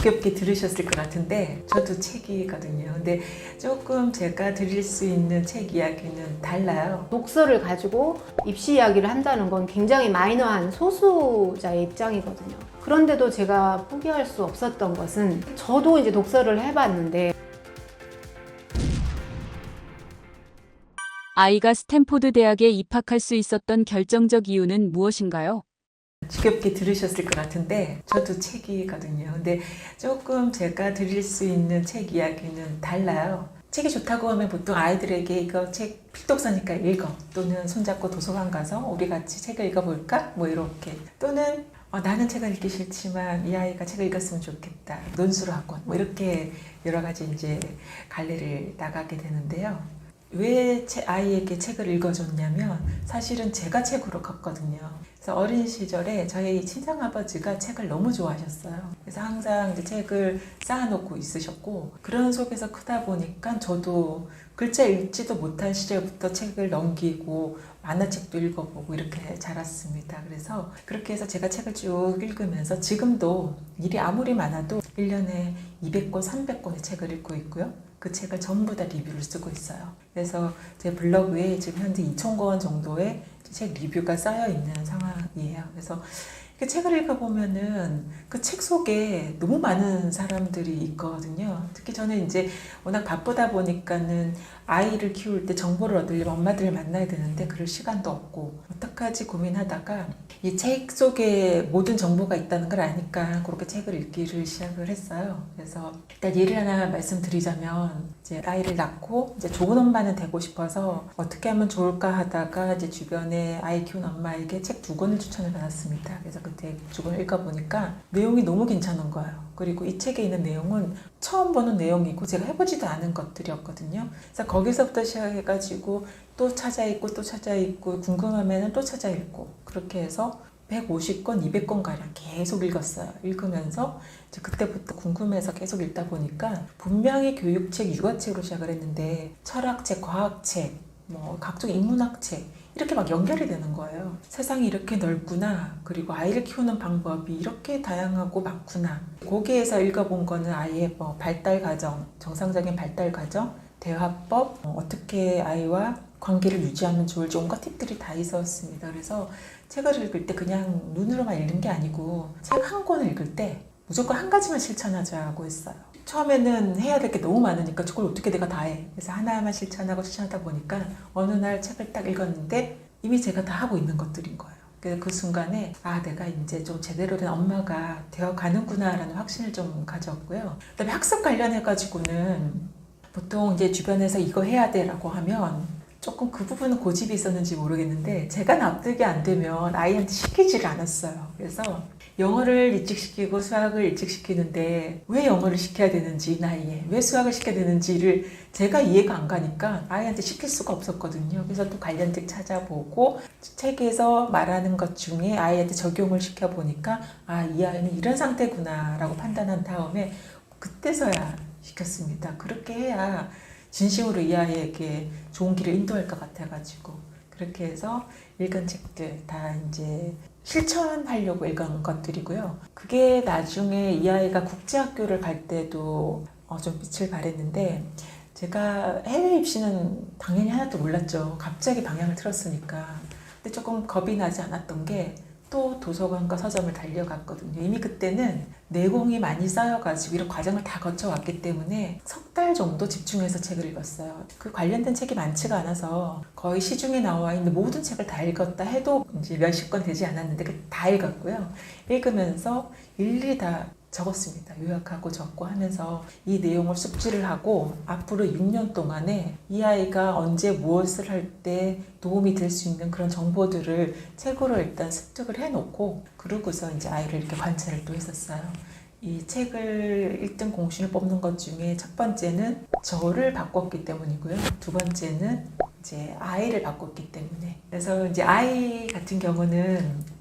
지겹게 들으셨을 것 같은데 저도 책이거든요. 근데 조금 제가 드릴 수 있는 책 이야기는 달라요. 독서를 가지고 입시 이야기를 한다는 건 굉장히 마이너한 소수자의 입장이거든요. 그런데도 제가 포기할 수 없었던 것은 저도 이제 독서를 해봤는데 아이가 스탠포드 대학에 입학할 수 있었던 결정적 이유는 무엇인가요? 지겹게 들으셨을 것 같은데 저도 책이거든요. 근데 조금 제가 드릴 수 있는 책 이야기는 달라요. 책이 좋다고 하면 보통 아이들에게 이거 책 필독서니까 읽어, 또는 손잡고 도서관 가서 우리 같이 책을 읽어볼까? 뭐 이렇게, 또는 나는 책을 읽기 싫지만 이 아이가 책을 읽었으면 좋겠다, 논술 학원, 뭐 이렇게 여러 가지 이제 갈래를 나가게 되는데요. 왜 아이에게 책을 읽어줬냐면 사실은 제가 책으로 컸거든요. 그래서 어린 시절에 저희 친정아버지가 책을 너무 좋아하셨어요. 그래서 항상 이제 책을 쌓아놓고 있으셨고, 그런 속에서 크다 보니까 저도 글자 읽지도 못한 시절부터 책을 넘기고 만화책도 읽어보고 이렇게 자랐습니다. 그래서 그렇게 해서 제가 책을 쭉 읽으면서 지금도 일이 아무리 많아도 1년에 200권, 300권의 책을 읽고 있고요. 그 책을 전부 다 리뷰를 쓰고 있어요. 그래서 제 블로그에 지금 현재 2,000권 정도의 책 리뷰가 쌓여 있는 상황이에요. 그래서 그 책을 읽어보면은 그 책 속에 너무 많은 사람들이 있거든요. 특히 저는 이제 워낙 바쁘다 보니까는 아이를 키울 때 정보를 얻으려면 엄마들을 만나야 되는데 그럴 시간도 없고 어떡하지 고민하다가 이 책 속에 모든 정보가 있다는 걸 아니까 그렇게 책을 읽기를 시작을 했어요. 그래서 일단 예를 하나 말씀드리자면, 이제 아이를 낳고 이제 좋은 엄마는 되고 싶어서 어떻게 하면 좋을까 하다가 이제 주변에 아이 키운 엄마에게 책 2권을 추천을 받았습니다. 그래서 그때 2권을 읽어보니까 내용이 너무 괜찮은 거예요. 그리고 이 책에 있는 내용은 처음 보는 내용이고 제가 해보지도 않은 것들이었거든요. 그래서 거기서부터 시작해가지고 또 찾아 읽고 또 찾아 읽고 궁금하면 또 찾아 읽고, 그렇게 해서 150권, 200권가량 계속 읽었어요. 읽으면서 이제 그때부터 궁금해서 계속 읽다 보니까 분명히 교육책, 육아책으로 시작을 했는데 철학책, 과학책, 뭐 각종 인문학책 이렇게 막 연결이 되는 거예요. 세상이 이렇게 넓구나. 그리고 아이를 키우는 방법이 이렇게 다양하고 많구나. 거기에서 읽어본 거는 아이의 뭐 발달 과정, 정상적인 발달 과정, 대화법, 어떻게 아이와 관계를 유지하면 좋을지 온갖 팁들이 다 있었습니다. 그래서 책을 읽을 때 그냥 눈으로만 읽는 게 아니고 책 한 권을 읽을 때 무조건 한 가지만 실천하자고 했어요. 처음에는 해야 될 게 너무 많으니까 저걸 어떻게 내가 다 해. 그래서 하나만 실천하다 보니까 어느 날 책을 딱 읽었는데 이미 제가 다 하고 있는 것들인 거예요. 그래서 그 순간에 내가 이제 좀 제대로 된 엄마가 되어 가는구나라는 확신을 좀 가졌고요. 그다음에 학습 관련해가지고는 보통 이제 주변에서 이거 해야 돼라고 하면 조금 그 부분은 고집이 있었는지 모르겠는데 제가 납득이 안 되면 아이한테 시키지를 않았어요. 그래서 영어를 일찍 시키고 수학을 일찍 시키는데 왜 영어를 시켜야 되는지, 이 나이에 왜 수학을 시켜야 되는지를 제가 이해가 안 가니까 아이한테 시킬 수가 없었거든요. 그래서 또 관련 책 찾아보고 책에서 말하는 것 중에 아이한테 적용을 시켜보니까 이 아이는 이런 상태구나 라고 판단한 다음에 그때서야 시켰습니다. 그렇게 해야 진심으로 이 아이에게 좋은 길을 인도할 것 같아가지고 그렇게 해서 읽은 책들 다 이제 실천하려고 읽은 것들이고요. 그게 나중에 이 아이가 국제학교를 갈 때도 좀 빛을 발했는데, 제가 해외 입시는 당연히 하나도 몰랐죠. 갑자기 방향을 틀었으니까. 근데 조금 겁이 나지 않았던 게 또 도서관과 서점을 달려갔거든요. 이미 그때는 내공이 많이 쌓여가지고 이런 과정을 다 거쳐왔기 때문에 3달 정도 집중해서 책을 읽었어요. 그 관련된 책이 많지가 않아서 거의 시중에 나와 있는 모든 책을 다 읽었다 해도 이제 몇십 권 되지 않았는데 다 읽었고요. 읽으면서 일일이 다 적었습니다. 요약하고 적고 하면서 이 내용을 숙지를 하고 앞으로 6년 동안에 이 아이가 언제 무엇을 할 때 도움이 될 수 있는 그런 정보들을 책으로 일단 습득을 해놓고, 그러고서 이제 아이를 이렇게 관찰을 또 했었어요. 이 책을 1등 공신을 뽑는 것 중에 첫 번째는 저를 바꿨기 때문이고요. 두 번째는 이제 아이를 바꿨기 때문에. 그래서 이제 아이 같은 경우는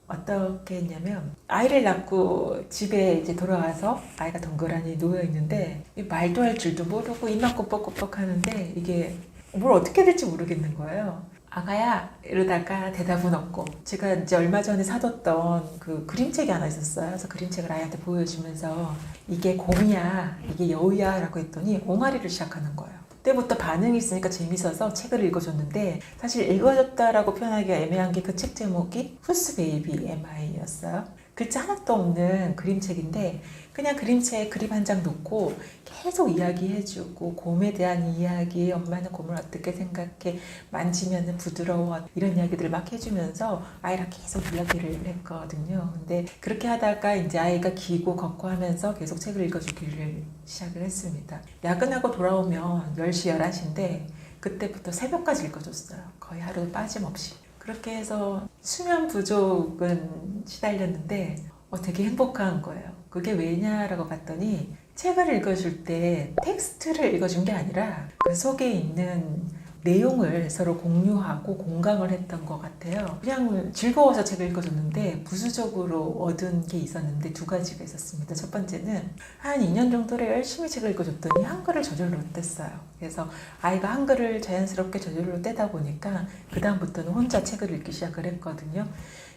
어떻게 했냐면, 아이를 낳고 집에 이제 돌아와서 아이가 덩그러니 누워 있는데 말도 할 줄도 모르고 입만 꼬뻑꼬뻑 하는데 이게 뭘 어떻게 될지 모르겠는 거예요. 아가야 이러다가 대답은 없고 제가 이제 얼마 전에 사뒀던 그 그림책이 하나 있었어요. 그래서 그림책을 아이한테 보여주면서 이게 곰이야 이게 여우야 라고 했더니 옹알이를 시작하는 거예요. 그때부터 반응이 있으니까 재밌어서 책을 읽어줬는데 사실 읽어줬다라고 표현하기가 애매한 게 그 책 제목이 후스 베이비 MI였어요. 글자 하나도 없는 그림책인데 그냥 그림체에 그림 한 장 놓고 계속 이야기해주고 곰에 대한 이야기, 엄마는 곰을 어떻게 생각해, 만지면 부드러워 이런 이야기들을 막 해주면서 아이랑 계속 이야기를 했거든요. 근데 그렇게 하다가 이제 아이가 기고 걷고 하면서 계속 책을 읽어주기를 시작을 했습니다. 야근하고 돌아오면 10시, 11시인데 그때부터 새벽까지 읽어줬어요. 거의 하루 빠짐없이. 그렇게 해서 수면 부족은 시달렸는데 되게 행복한 거예요. 그게 왜냐라고 봤더니 책을 읽어줄 때 텍스트를 읽어준 게 아니라 그 속에 있는 내용을 서로 공유하고 공감을 했던 것 같아요. 그냥 즐거워서 책을 읽어줬는데 부수적으로 얻은 게 있었는데 두 가지가 있었습니다. 첫 번째는 한 2년 정도를 열심히 책을 읽어줬더니 한글을 저절로 뗐어요. 그래서 아이가 한글을 자연스럽게 저절로 떼다 보니까 그 다음부터는 혼자 책을 읽기 시작을 했거든요.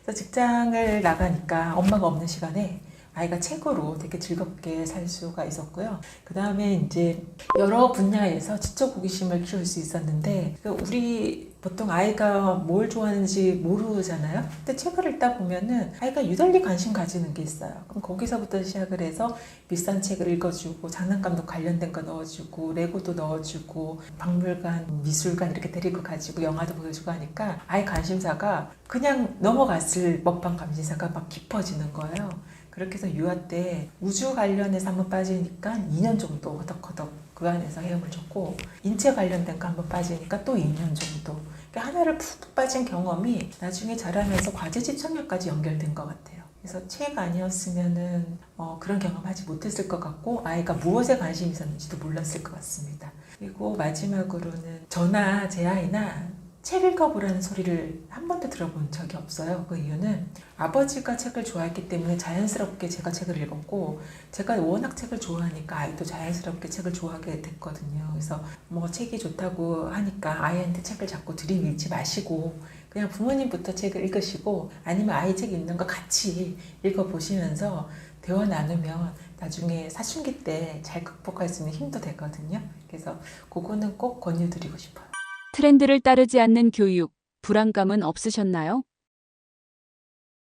그래서 직장을 나가니까 엄마가 없는 시간에 아이가 책으로 되게 즐겁게 살 수가 있었고요. 그 다음에 이제 여러 분야에서 지적 호기심을 키울 수 있었는데 우리 보통 아이가 뭘 좋아하는지 모르잖아요. 근데 책을 읽다 보면은 아이가 유달리 관심 가지는 게 있어요. 그럼 거기서부터 시작을 해서 비싼 책을 읽어주고 장난감도 관련된 거 넣어주고 레고도 넣어주고 박물관, 미술관 이렇게 데리고 가지고 영화도 보여주고 하니까 아이 관심사가 그냥 넘어갔을 법한 관심사가 막 깊어지는 거예요. 그렇게 해서 유아 때 우주 관련해서 한번 빠지니까 2년 정도 허덕허덕 그 안에서 헤엄을 쳤고 인체 관련된 거 한번 빠지니까 또 2년 정도 그러니까 하나를 푹 빠진 경험이 나중에 자라면서 과제 집중력까지 연결된 것 같아요. 그래서 책 아니었으면은 그런 경험하지 못했을 것 같고 아이가 무엇에 관심이 있었는지도 몰랐을 것 같습니다. 그리고 마지막으로는 저나 제 아이나 책 읽어보라는 소리를 한 번도 들어본 적이 없어요. 그 이유는 아버지가 책을 좋아했기 때문에 자연스럽게 제가 책을 읽었고 제가 워낙 책을 좋아하니까 아이도 자연스럽게 책을 좋아하게 됐거든요. 그래서 뭐 책이 좋다고 하니까 아이한테 책을 자꾸 들이밀지 마시고 그냥 부모님부터 책을 읽으시고 아니면 아이 책 읽는 거 같이 읽어보시면서 대화 나누면 나중에 사춘기 때 잘 극복할 수 있는 힘도 되거든요. 그래서 그거는 꼭 권유드리고 싶어요. 트렌드를 따르지 않는 교육, 불안감은 없으셨나요?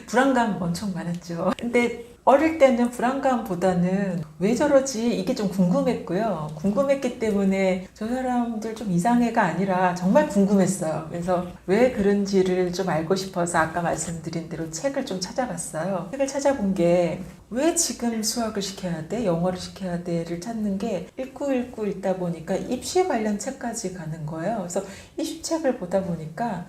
불안감 엄청 많았죠. 근데 어릴 때는 불안감보다는 왜 저러지 이게 좀 궁금했고요. 궁금했기 때문에 저 사람들 좀 이상해가 아니라 정말 궁금했어요. 그래서 왜 그런지를 좀 알고 싶어서 아까 말씀드린 대로 책을 좀 찾아봤어요. 책을 찾아본 게 왜 지금 수학을 시켜야 돼? 영어를 시켜야 돼?를 찾는 게 읽고 읽다 보니까 입시 관련 책까지 가는 거예요. 그래서 입시책을 보다 보니까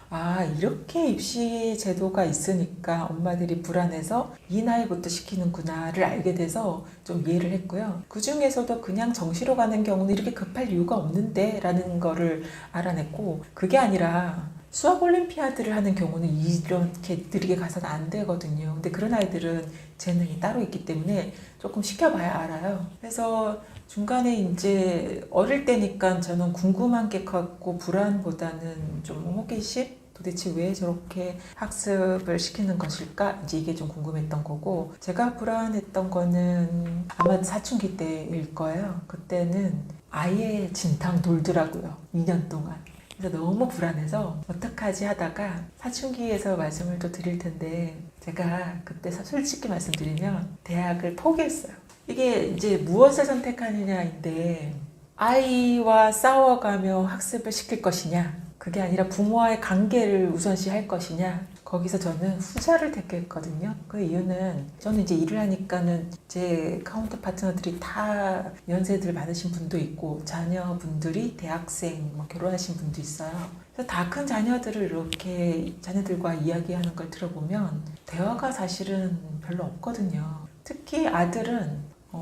이렇게 입시 제도가 있으니까 엄마들이 불안해서 이 나이부터 시키는구나를 알게 돼서 좀 이해를 했고요. 그 중에서도 그냥 정시로 가는 경우는 이렇게 급할 이유가 없는데 라는 거를 알아냈고 그게 아니라 수학 올림피아드를 하는 경우는 이렇게 느리게 가서는 안 되거든요. 근데 그런 아이들은 재능이 따로 있기 때문에 조금 시켜봐야 알아요. 그래서 중간에 이제 어릴 때니까 저는 궁금한 게 컸고 불안보다는 좀 호기심? 도대체 왜 저렇게 학습을 시키는 것일까? 이제 이게 좀 궁금했던 거고 제가 불안했던 거는 아마 사춘기 때일 거예요. 그때는 아예 진탕 놀더라고요. 2년 동안. 그래서 너무 불안해서 어떡하지 하다가 사춘기에서 말씀을 또 드릴 텐데 제가 그때 솔직히 말씀드리면 대학을 포기했어요. 이게 이제 무엇을 선택하느냐인데 아이와 싸워가며 학습을 시킬 것이냐 그게 아니라 부모와의 관계를 우선시 할 것이냐 거기서 저는 후자를 택했거든요. 그 이유는 저는 이제 일을 하니까는 제 카운터 파트너들이 다 연세들 많으신 분도 있고 자녀분들이 대학생, 결혼하신 분도 있어요. 그래서 다 큰 자녀들을 이렇게 자녀들과 이야기하는 걸 들어보면 대화가 사실은 별로 없거든요. 특히 아들은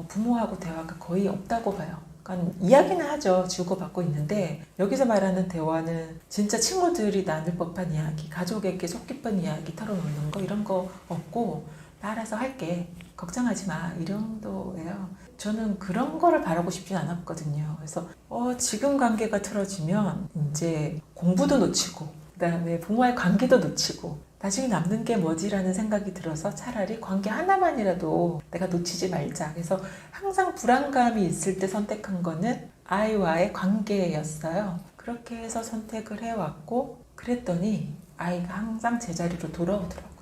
부모하고 대화가 거의 없다고 봐요. 그러니까 이야기는 하죠. 주고받고 있는데 여기서 말하는 대화는 진짜 친구들이 나눌 법한 이야기, 가족에게 속 깊은 이야기 털어놓는 거 이런 거 없고 나 알아서 할게. 걱정하지 마. 이 정도예요. 저는 그런 거를 바라고 싶진 않았거든요. 그래서 지금 관계가 틀어지면 이제 공부도 놓치고 그다음에 부모와의 관계도 놓치고 나중에 남는 게 뭐지라는 생각이 들어서 차라리 관계 하나만이라도 내가 놓치지 말자. 그래서 항상 불안감이 있을 때 선택한 거는 아이와의 관계였어요. 그렇게 해서 선택을 해왔고 그랬더니 아이가 항상 제자리로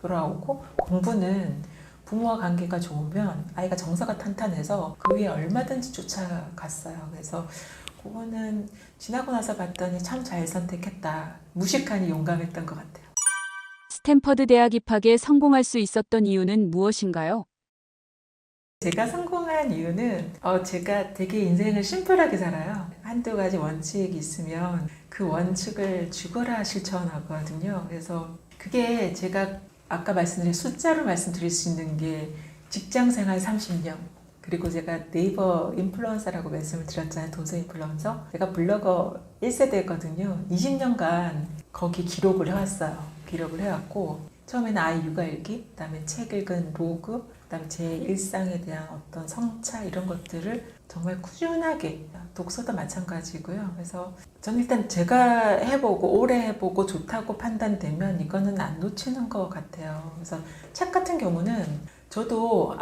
돌아오고 공부는 부모와 관계가 좋으면 아이가 정서가 탄탄해서 그 위에 얼마든지 쫓아갔어요. 그래서 그거는 지나고 나서 봤더니 참 잘 선택했다. 무식하니 용감했던 것 같아요. 스탠퍼드 대학 입학에 성공할 수 있었던 이유는 무엇인가요? 제가 성공한 이유는 제가 되게 인생을 심플하게 살아요. 한두 가지 원칙이 있으면 그 원칙을 죽어라 실천하거든요. 그래서 그게 제가 아까 말씀드린 숫자로 말씀드릴 수 있는 게 직장생활 30년 그리고 제가 네이버 인플루언서라고 말씀을 드렸잖아요. 도서 인플루언서. 제가 블로거 1세대거든요. 20년간 거기 기록을 해왔어요. 기록을 해왔고 처음에는 아이 육아일기, 그다음에 책 읽은 로그, 그다음에 제 일상에 대한 어떤 성찰 이런 것들을 정말 꾸준하게 독서도 마찬가지고요. 그래서 저는 일단 제가 해보고 오래 해보고 좋다고 판단되면 이거는 안 놓치는 것 같아요. 그래서 책 같은 경우는 저도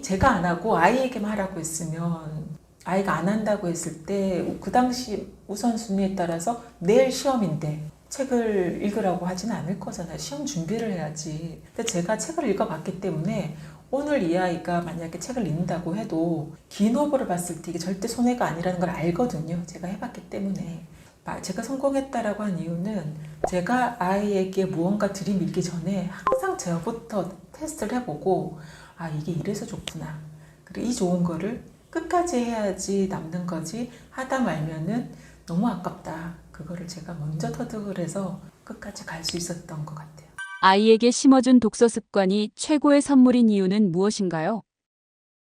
제가 안 하고 아이에게만 하라고 했으면 아이가 안 한다고 했을 때 그 당시 우선순위에 따라서 내일 시험인데 책을 읽으라고 하지는 않을 거잖아요. 시험 준비를 해야지. 근데 제가 책을 읽어봤기 때문에 오늘 이 아이가 만약에 책을 읽는다고 해도 긴 호흡으로 봤을 때 이게 절대 손해가 아니라는 걸 알거든요. 제가 해봤기 때문에. 제가 성공했다라고 한 이유는 제가 아이에게 무언가 들이밀기 전에 항상 저부터 테스트를 해보고 이게 이래서 좋구나. 그리고 이 좋은 거를 끝까지 해야지 남는 거지 하다 말면은 너무 아깝다. 그거를 제가 먼저 터득을 해서 끝까지 갈 수 있었던 것 같아요. 아이에게 심어준 독서 습관이 최고의 선물인 이유는 무엇인가요?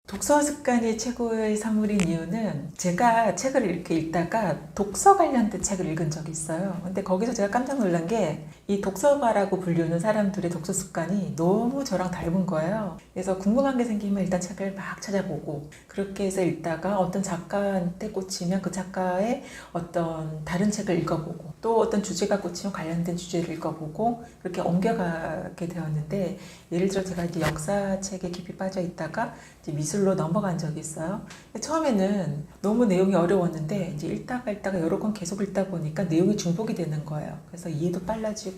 독서 습관이 최고의 선물인 이유는 제가 책을 이렇게 읽다가 독서 관련된 책을 읽은 적이 있어요. 근데 거기서 제가 깜짝 놀란 게 이 독서가라고 불리는 사람들의 독서 습관이 너무 저랑 닮은 거예요. 그래서 궁금한 게 생기면 일단 책을 막 찾아보고 그렇게 해서 읽다가 어떤 작가한테 꽂히면 그 작가의 어떤 다른 책을 읽어보고 또 어떤 주제가 꽂히면 관련된 주제를 읽어보고 그렇게 옮겨가게 되었는데 예를 들어 제가 이제 역사책에 깊이 빠져 있다가 이제 미술로 넘어간 적이 있어요. 처음에는 너무 내용이 어려웠는데 이제 읽다가 여러 권 계속 읽다 보니까 내용이 중복이 되는 거예요. 그래서 이해도 빨라지고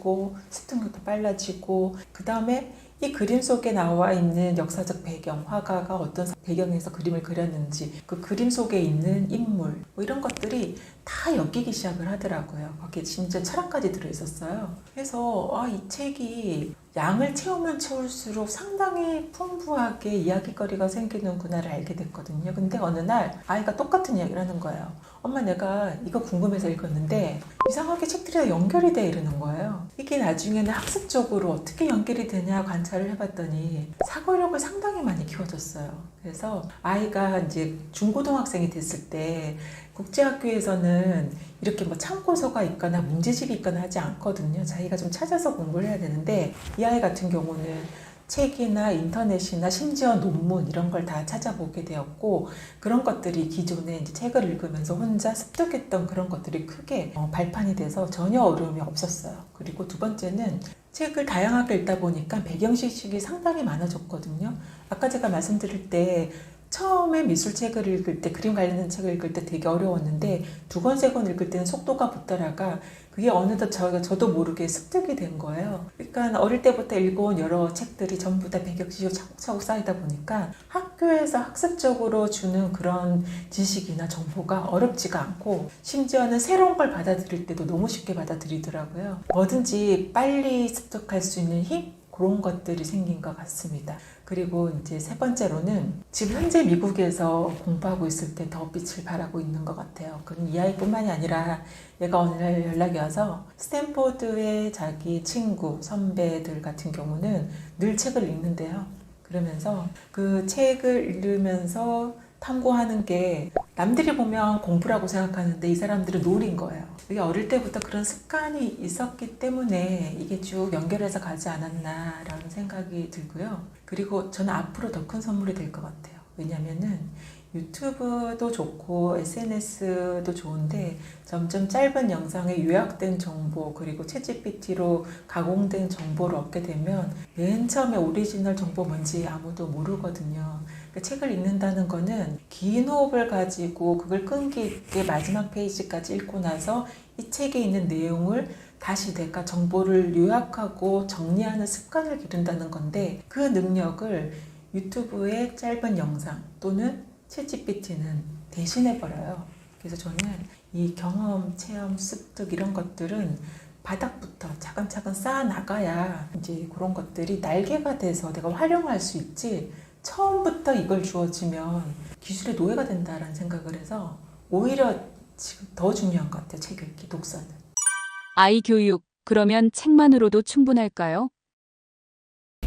습득력도 빨라지고 그 다음에 이 그림 속에 나와 있는 역사적 배경, 화가가 어떤 배경에서 그림을 그렸는지 그 그림 속에 있는 인물 뭐 이런 것들이 다 엮이기 시작을 하더라고요. 거기에 심지어 철학까지 들어있었어요. 그래서 이 책이 양을 채우면 채울수록 상당히 풍부하게 이야기거리가 생기는구나를 알게 됐거든요. 근데 어느 날 아이가 똑같은 이야기를 하는 거예요. 엄마 내가 이거 궁금해서 읽었는데 이상하게 책들이 다 연결이 돼 이러는 거예요. 이게 나중에는 학습적으로 어떻게 연결이 되냐 관찰을 해봤더니 사고력을 상당히 많이 키워줬어요. 그래서 아이가 이제 중고등학생이 됐을 때 국제학교에서는 이렇게 뭐 참고서가 있거나 문제집이 있거나 하지 않거든요. 자기가 좀 찾아서 공부를 해야 되는데 이 아이 같은 경우는 책이나 인터넷이나 심지어 논문 이런 걸 다 찾아보게 되었고 그런 것들이 기존에 이제 책을 읽으면서 혼자 습득했던 그런 것들이 크게 발판이 돼서 전혀 어려움이 없었어요. 그리고 두 번째는 책을 다양하게 읽다 보니까 배경지식이 상당히 많아졌거든요. 아까 제가 말씀드릴 때 처음에 미술책을 읽을 때 그림 관련된 책을 읽을 때 되게 어려웠는데 두 권, 세 권 읽을 때는 속도가 붙더라가 그게 어느덧 저도 모르게 습득이 된 거예요. 그러니까 어릴 때부터 읽어온 여러 책들이 전부 다 배경지식으로 차곡차곡 쌓이다 보니까 학교에서 학습적으로 주는 그런 지식이나 정보가 어렵지가 않고 심지어는 새로운 걸 받아들일 때도 너무 쉽게 받아들이더라고요. 뭐든지 빨리 습득할 수 있는 힘? 그런 것들이 생긴 것 같습니다. 그리고 이제 세 번째로는 지금 현재 미국에서 공부하고 있을 때 더 빛을 발하고 있는 것 같아요. 그럼 이 아이뿐만이 아니라 얘가 어느 날 연락이 와서 스탠포드의 자기 친구, 선배들 같은 경우는 늘 책을 읽는데요. 그러면서 그 책을 읽으면서 탐구하는 게 남들이 보면 공부라고 생각하는데 이 사람들은 놀인 거예요. 이게 어릴 때부터 그런 습관이 있었기 때문에 이게 쭉 연결해서 가지 않았나라는 생각이 들고요. 그리고 저는 앞으로 더 큰 선물이 될 것 같아요. 왜냐면은 유튜브도 좋고 SNS도 좋은데 점점 짧은 영상에 요약된 정보 그리고 챗GPT로 가공된 정보를 얻게 되면 맨 처음에 오리지널 정보 뭔지 아무도 모르거든요. 그러니까 책을 읽는다는 거는 긴 호흡을 가지고 그걸 끈기 있게 마지막 페이지까지 읽고 나서 이 책에 있는 내용을 다시 내가 정보를 요약하고 정리하는 습관을 기른다는 건데 그 능력을 유튜브의 짧은 영상 또는 챗GPT는 대신해버려요. 그래서 저는 이 경험, 체험, 습득 이런 것들은 바닥부터 차근차근 쌓아 나가야 이제 그런 것들이 날개가 돼서 내가 활용할 수 있지 처음부터 이걸 주어지면 기술의 노예가 된다라는 생각을 해서 오히려 지금 더 중요한 것 같아요. 책 읽기, 독서는. 아이 교육, 그러면 책만으로도 충분할까요?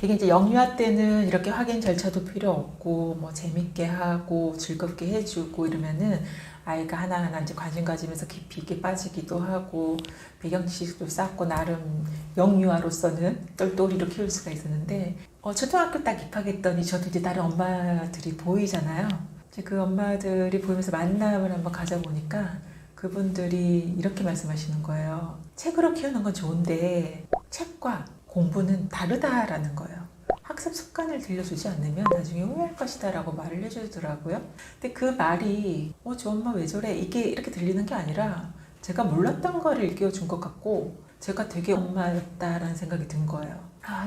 이게 이제 영유아 때는 이렇게 확인 절차도 필요 없고 뭐 재밌게 하고 즐겁게 해주고 이러면은 아이가 하나하나 이제 관심 가지면서 깊이 있게 빠지기도 하고 배경 지식도 쌓고 나름 영유아로서는 똘똘이로 키울 수가 있었는데 초등학교 딱 입학했더니 저도 이제 다른 엄마들이 보이잖아요. 이제 그 엄마들이 보이면서 만남을 한번 가져보니까 그분들이 이렇게 말씀하시는 거예요. 책으로 키우는 건 좋은데 책과 공부는 다르다라는 거예요. 학습 습관을 들려주지 않으면 나중에 후회할 것이다 라고 말을 해주더라고요. 근데 그 말이 저 엄마 왜 저래? 이게 이렇게 들리는 게 아니라 제가 몰랐던 거를 일깨워준 것 같고 제가 되게 엄마였다라는 생각이 든 거예요.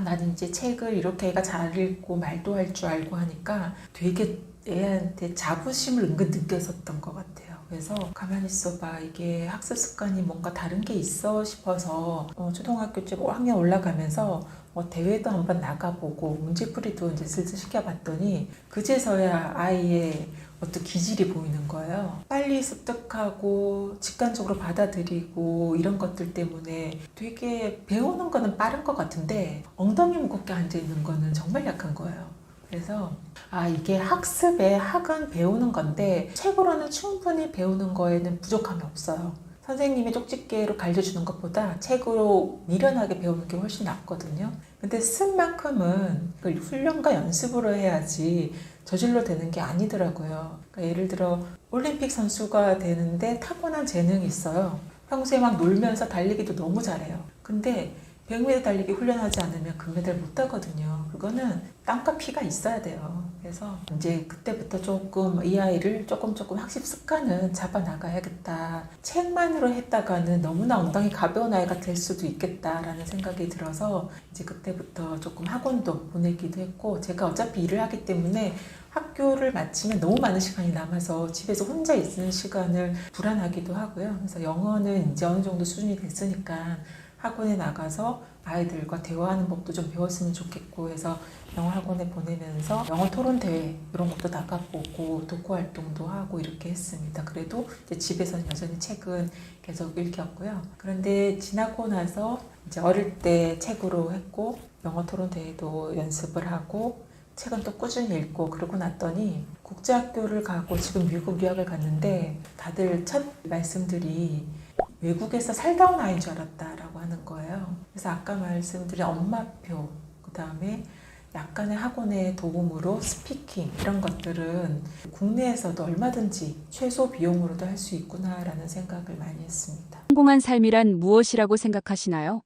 나는 이제 책을 이렇게 애가 잘 읽고 말도 할 줄 알고 하니까 되게 애한테 자부심을 은근 느꼈었던 것 같아요. 그래서 가만히 있어봐 이게 학습 습관이 뭔가 다른 게 있어 싶어서 초등학교 쪽 5학년 올라가면서 대회도 한번 나가보고 문제풀이도 이제 슬슬 시켜봤더니 그제서야 아이의 어떤 기질이 보이는 거예요. 빨리 습득하고 직관적으로 받아들이고 이런 것들 때문에 되게 배우는 거는 빠른 것 같은데 엉덩이 무겁게 앉아있는 거는 정말 약한 거예요. 그래서 이게 학습의 학은 배우는 건데 책으로는 충분히 배우는 거에는 부족함이 없어요. 선생님이 쪽집게로 가르쳐주는 것보다 책으로 미련하게 배우는 게 훨씬 낫거든요. 근데 쓴 만큼은 그걸 훈련과 연습으로 해야지 저절로 되는 게 아니더라고요. 그러니까 예를 들어 올림픽 선수가 되는데 타고난 재능이 있어요. 평소에 막 놀면서 달리기도 너무 잘해요. 근데 100m 달리기 훈련하지 않으면 금메달 못 따거든요. 그거는 땀과 피가 있어야 돼요. 그래서 이제 그때부터 조금 이 아이를 조금 학습 습관은 잡아나가야겠다. 책만으로 했다가는 너무나 엉덩이 가벼운 아이가 될 수도 있겠다라는 생각이 들어서 이제 그때부터 조금 학원도 보내기도 했고 제가 어차피 일을 하기 때문에 학교를 마치면 너무 많은 시간이 남아서 집에서 혼자 있는 시간을 불안하기도 하고요. 그래서 영어는 이제 어느 정도 수준이 됐으니까 학원에 나가서 아이들과 대화하는 법도 좀 배웠으면 좋겠고 해서 영어 학원에 보내면서 영어 토론 대회 이런 것도 나가보고 독후 활동도 하고 이렇게 했습니다. 그래도 이제 집에서는 여전히 책은 계속 읽었고요. 그런데 지나고 나서 이제 어릴 때 책으로 했고 영어 토론 대회도 연습을 하고 책은 또 꾸준히 읽고 그러고 났더니 국제학교를 가고 지금 미국 유학을 갔는데 다들 첫 말씀들이 외국에서 살다 온 아이인 줄 알았다라고 하는 거예요. 그래서 아까 말씀드린 엄마표, 그 다음에 약간의 학원의 도움으로 스피킹 이런 것들은 국내에서도 얼마든지 최소 비용으로도 할 수 있구나라는 생각을 많이 했습니다. 성공한 삶이란 무엇이라고 생각하시나요?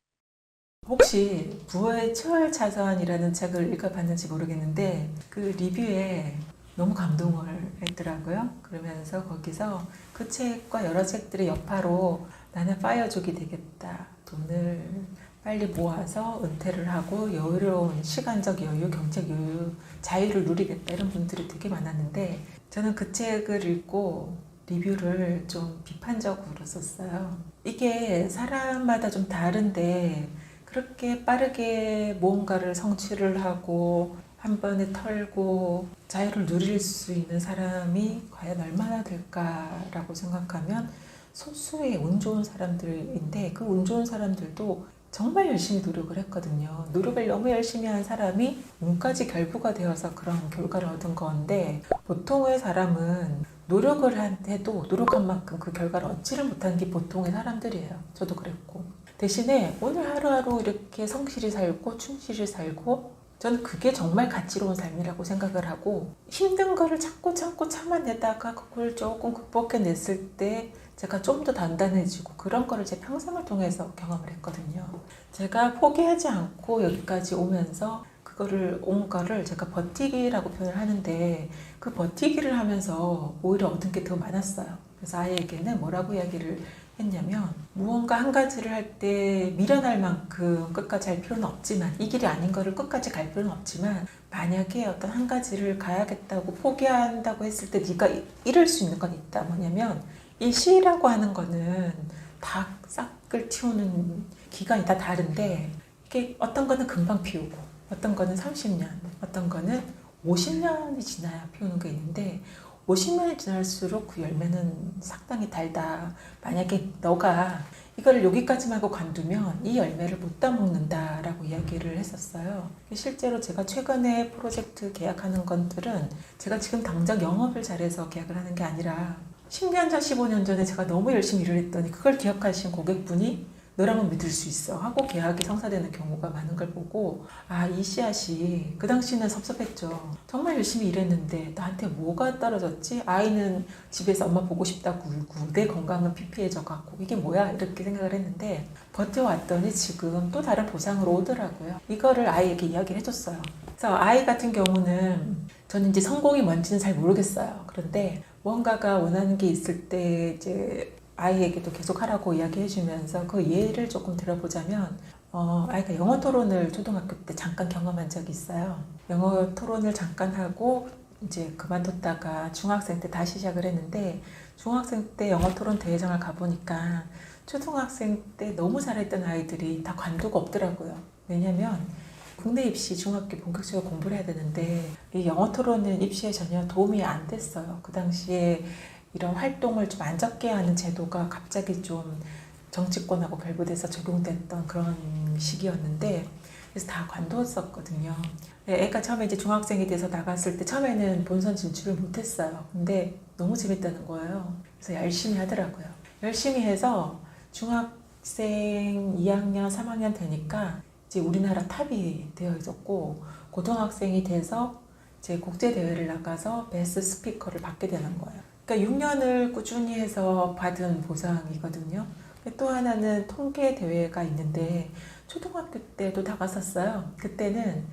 혹시 부어의 추월차선이라는 책을 읽어봤는지 모르겠는데 그 리뷰에 너무 감동을 했더라고요. 그러면서 거기서 그 책과 여러 책들의 여파로 나는 파이어족이 되겠다. 돈을 빨리 모아서 은퇴를 하고 여유로운 시간적 여유, 경제적 여유, 자유를 누리겠다 이런 분들이 되게 많았는데 저는 그 책을 읽고 리뷰를 좀 비판적으로 썼어요. 이게 사람마다 좀 다른데 그렇게 빠르게 무언가를 성취를 하고 한 번에 털고 자유를 누릴 수 있는 사람이 과연 얼마나 될까라고 생각하면 소수의 운 좋은 사람들인데 그 운 좋은 사람들도 정말 열심히 노력을 했거든요. 노력을 너무 열심히 한 사람이 운까지 결부가 되어서 그런 결과를 얻은 건데 보통의 사람은 노력을 해도 노력한 만큼 그 결과를 얻지를 못한 게 보통의 사람들이에요. 저도 그랬고 대신에 오늘 하루하루 이렇게 성실히 살고 충실히 살고 저는 그게 정말 가치로운 삶이라고 생각을 하고 힘든 거를 참고 참아내다가 그걸 조금 극복해냈을 때 제가 좀 더 단단해지고 그런 거를 제 평생을 통해서 경험을 했거든요. 제가 포기하지 않고 여기까지 오면서 그거를 온 거를 제가 버티기라고 표현을 하는데 그 버티기를 하면서 오히려 얻은 게 더 많았어요. 그래서 아이에게는 뭐라고 이야기를 했냐면 무언가 한 가지를 할 때 미련할 만큼 끝까지 할 필요는 없지만 이 길이 아닌 거를 끝까지 갈 필요는 없지만 만약에 어떤 한 가지를 가야겠다고 포기한다고 했을 때 네가 잃을 수 있는 건 있다. 뭐냐면 이 시라고 하는 거는 다 싹을 틔우는 기간이 다 다른데 이게 어떤 거는 금방 피우고 어떤 거는 30년, 어떤 거는 50년이 지나야 피우는 게 있는데 50년이 지날수록 그 열매는 상당히 달다. 만약에 너가 이거를 여기까지만 하고 관두면 이 열매를 못 따먹는다라고 이야기를 했었어요. 실제로 제가 최근에 프로젝트 계약하는 것들은 제가 지금 당장 영업을 잘해서 계약을 하는 게 아니라 10년 전, 15년 전에 제가 너무 열심히 일을 했더니 그걸 기억하신 고객분이 너라면 믿을 수 있어 하고 계약이 성사되는 경우가 많은 걸 보고 이 씨앗이 그 당시는 섭섭했죠. 정말 열심히 일했는데 나한테 뭐가 떨어졌지? 아이는 집에서 엄마 보고 싶다고 울고 내 건강은 피폐해져 갖고 이게 뭐야? 이렇게 생각을 했는데 버텨왔더니 지금 또 다른 보상으로 오더라고요. 이거를 아이에게 이야기를 해줬어요. 그래서 아이 같은 경우는 저는 이제 성공이 뭔지는 잘 모르겠어요. 그런데 뭔가가 원하는 게 있을 때 이제 아이에게도 계속 하라고 이야기해주면서 그 예를 조금 들어보자면 아이가 영어 토론을 초등학교 때 잠깐 경험한 적이 있어요. 영어 토론을 잠깐 하고 이제 그만뒀다가 중학생 때 다시 시작을 했는데 중학생 때 영어 토론 대회장을 가보니까 초등학생 때 너무 잘했던 아이들이 다 관두고 없더라고요. 왜냐면 국내 입시 중학교 본격적으로 공부를 해야 되는데 이 영어 토론은 입시에 전혀 도움이 안 됐어요. 그 당시에 이런 활동을 좀 안 적게 하는 제도가 갑자기 좀 정치권하고 결부돼서 적용됐던 그런 시기였는데 그래서 다 관뒀었거든요. 애가 처음에 이제 중학생이 돼서 나갔을 때 처음에는 본선 진출을 못했어요. 근데 너무 재밌다는 거예요. 그래서 열심히 하더라고요. 열심히 해서 중학생 2학년, 3학년 되니까 이제 우리나라 탑이 되어 있었고 고등학생이 돼서 이제 국제대회를 나가서 베스트 스피커를 받게 되는 거예요. 그러니까 6년을 꾸준히 해서 받은 보상이거든요. 또 하나는 통계 대회가 있는데 초등학교 때도 나갔었어요. 그때는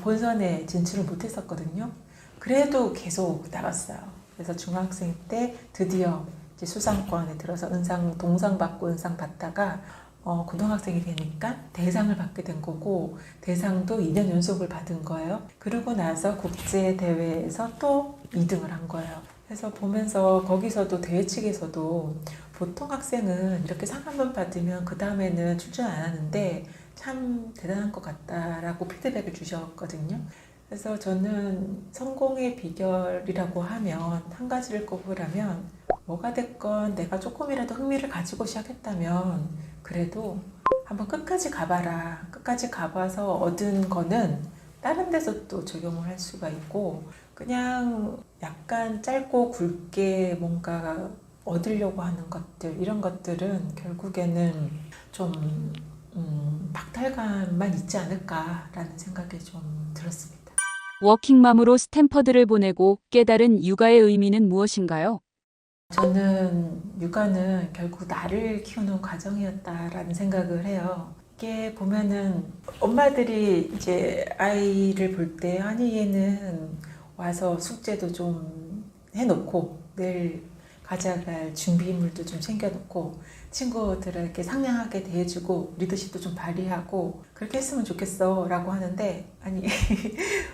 본선에 진출을 못했었거든요. 그래도 계속 나갔어요. 그래서 중학생 때 드디어 이제 수상권에 들어서 동상 받고 은상 받다가 고등학생이 되니까 대상을 받게 된 거고 대상도 2년 연속을 받은 거예요. 그러고 나서 국제대회에서 또 2등을 한 거예요. 그래서 보면서 거기서도 대회 측에서도 보통 학생은 이렇게 상 한 번 받으면 그 다음에는 출전 안 하는데 참 대단한 것 같다라고 피드백을 주셨거든요. 그래서 저는 성공의 비결이라고 하면 한 가지를 꼽으라면 뭐가 됐건 내가 조금이라도 흥미를 가지고 시작했다면 그래도 한번 끝까지 가봐라. 끝까지 가봐서 얻은 거는 다른 데서 또 적용을 할 수가 있고 그냥 약간 짧고 굵게 뭔가 얻으려고 하는 것들 이런 것들은 결국에는 좀 박탈감만 있지 않을까라는 생각이 좀 들었습니다. 워킹맘으로 스탠퍼드를 보내고 깨달은 육아의 의미는 무엇인가요? 저는 육아는 결국 나를 키우는 과정이었다라는 생각을 해요. 이게 보면은 엄마들이 이제 아이를 볼 때 아니 얘는 와서 숙제도 좀 해놓고 내일 가져갈 준비물도 좀 챙겨놓고 친구들에게 상냥하게 대해주고 리더십도 좀 발휘하고 그렇게 했으면 좋겠어 라고 하는데 아니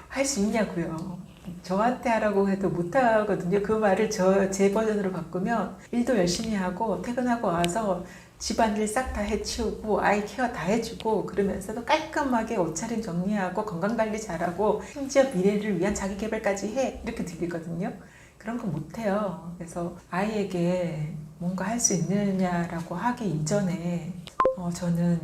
할 수 있냐고요. 저한테 하라고 해도 못하거든요. 그 말을 제 버전으로 바꾸면 일도 열심히 하고 퇴근하고 와서 집안일 싹 다 해치우고 아이 케어 다 해주고 그러면서도 깔끔하게 옷차림 정리하고 건강관리 잘하고 심지어 미래를 위한 자기개발까지 해 이렇게 들리거든요. 그런 거 못해요. 그래서 아이에게 뭔가 할 수 있느냐라고 하기 이전에 저는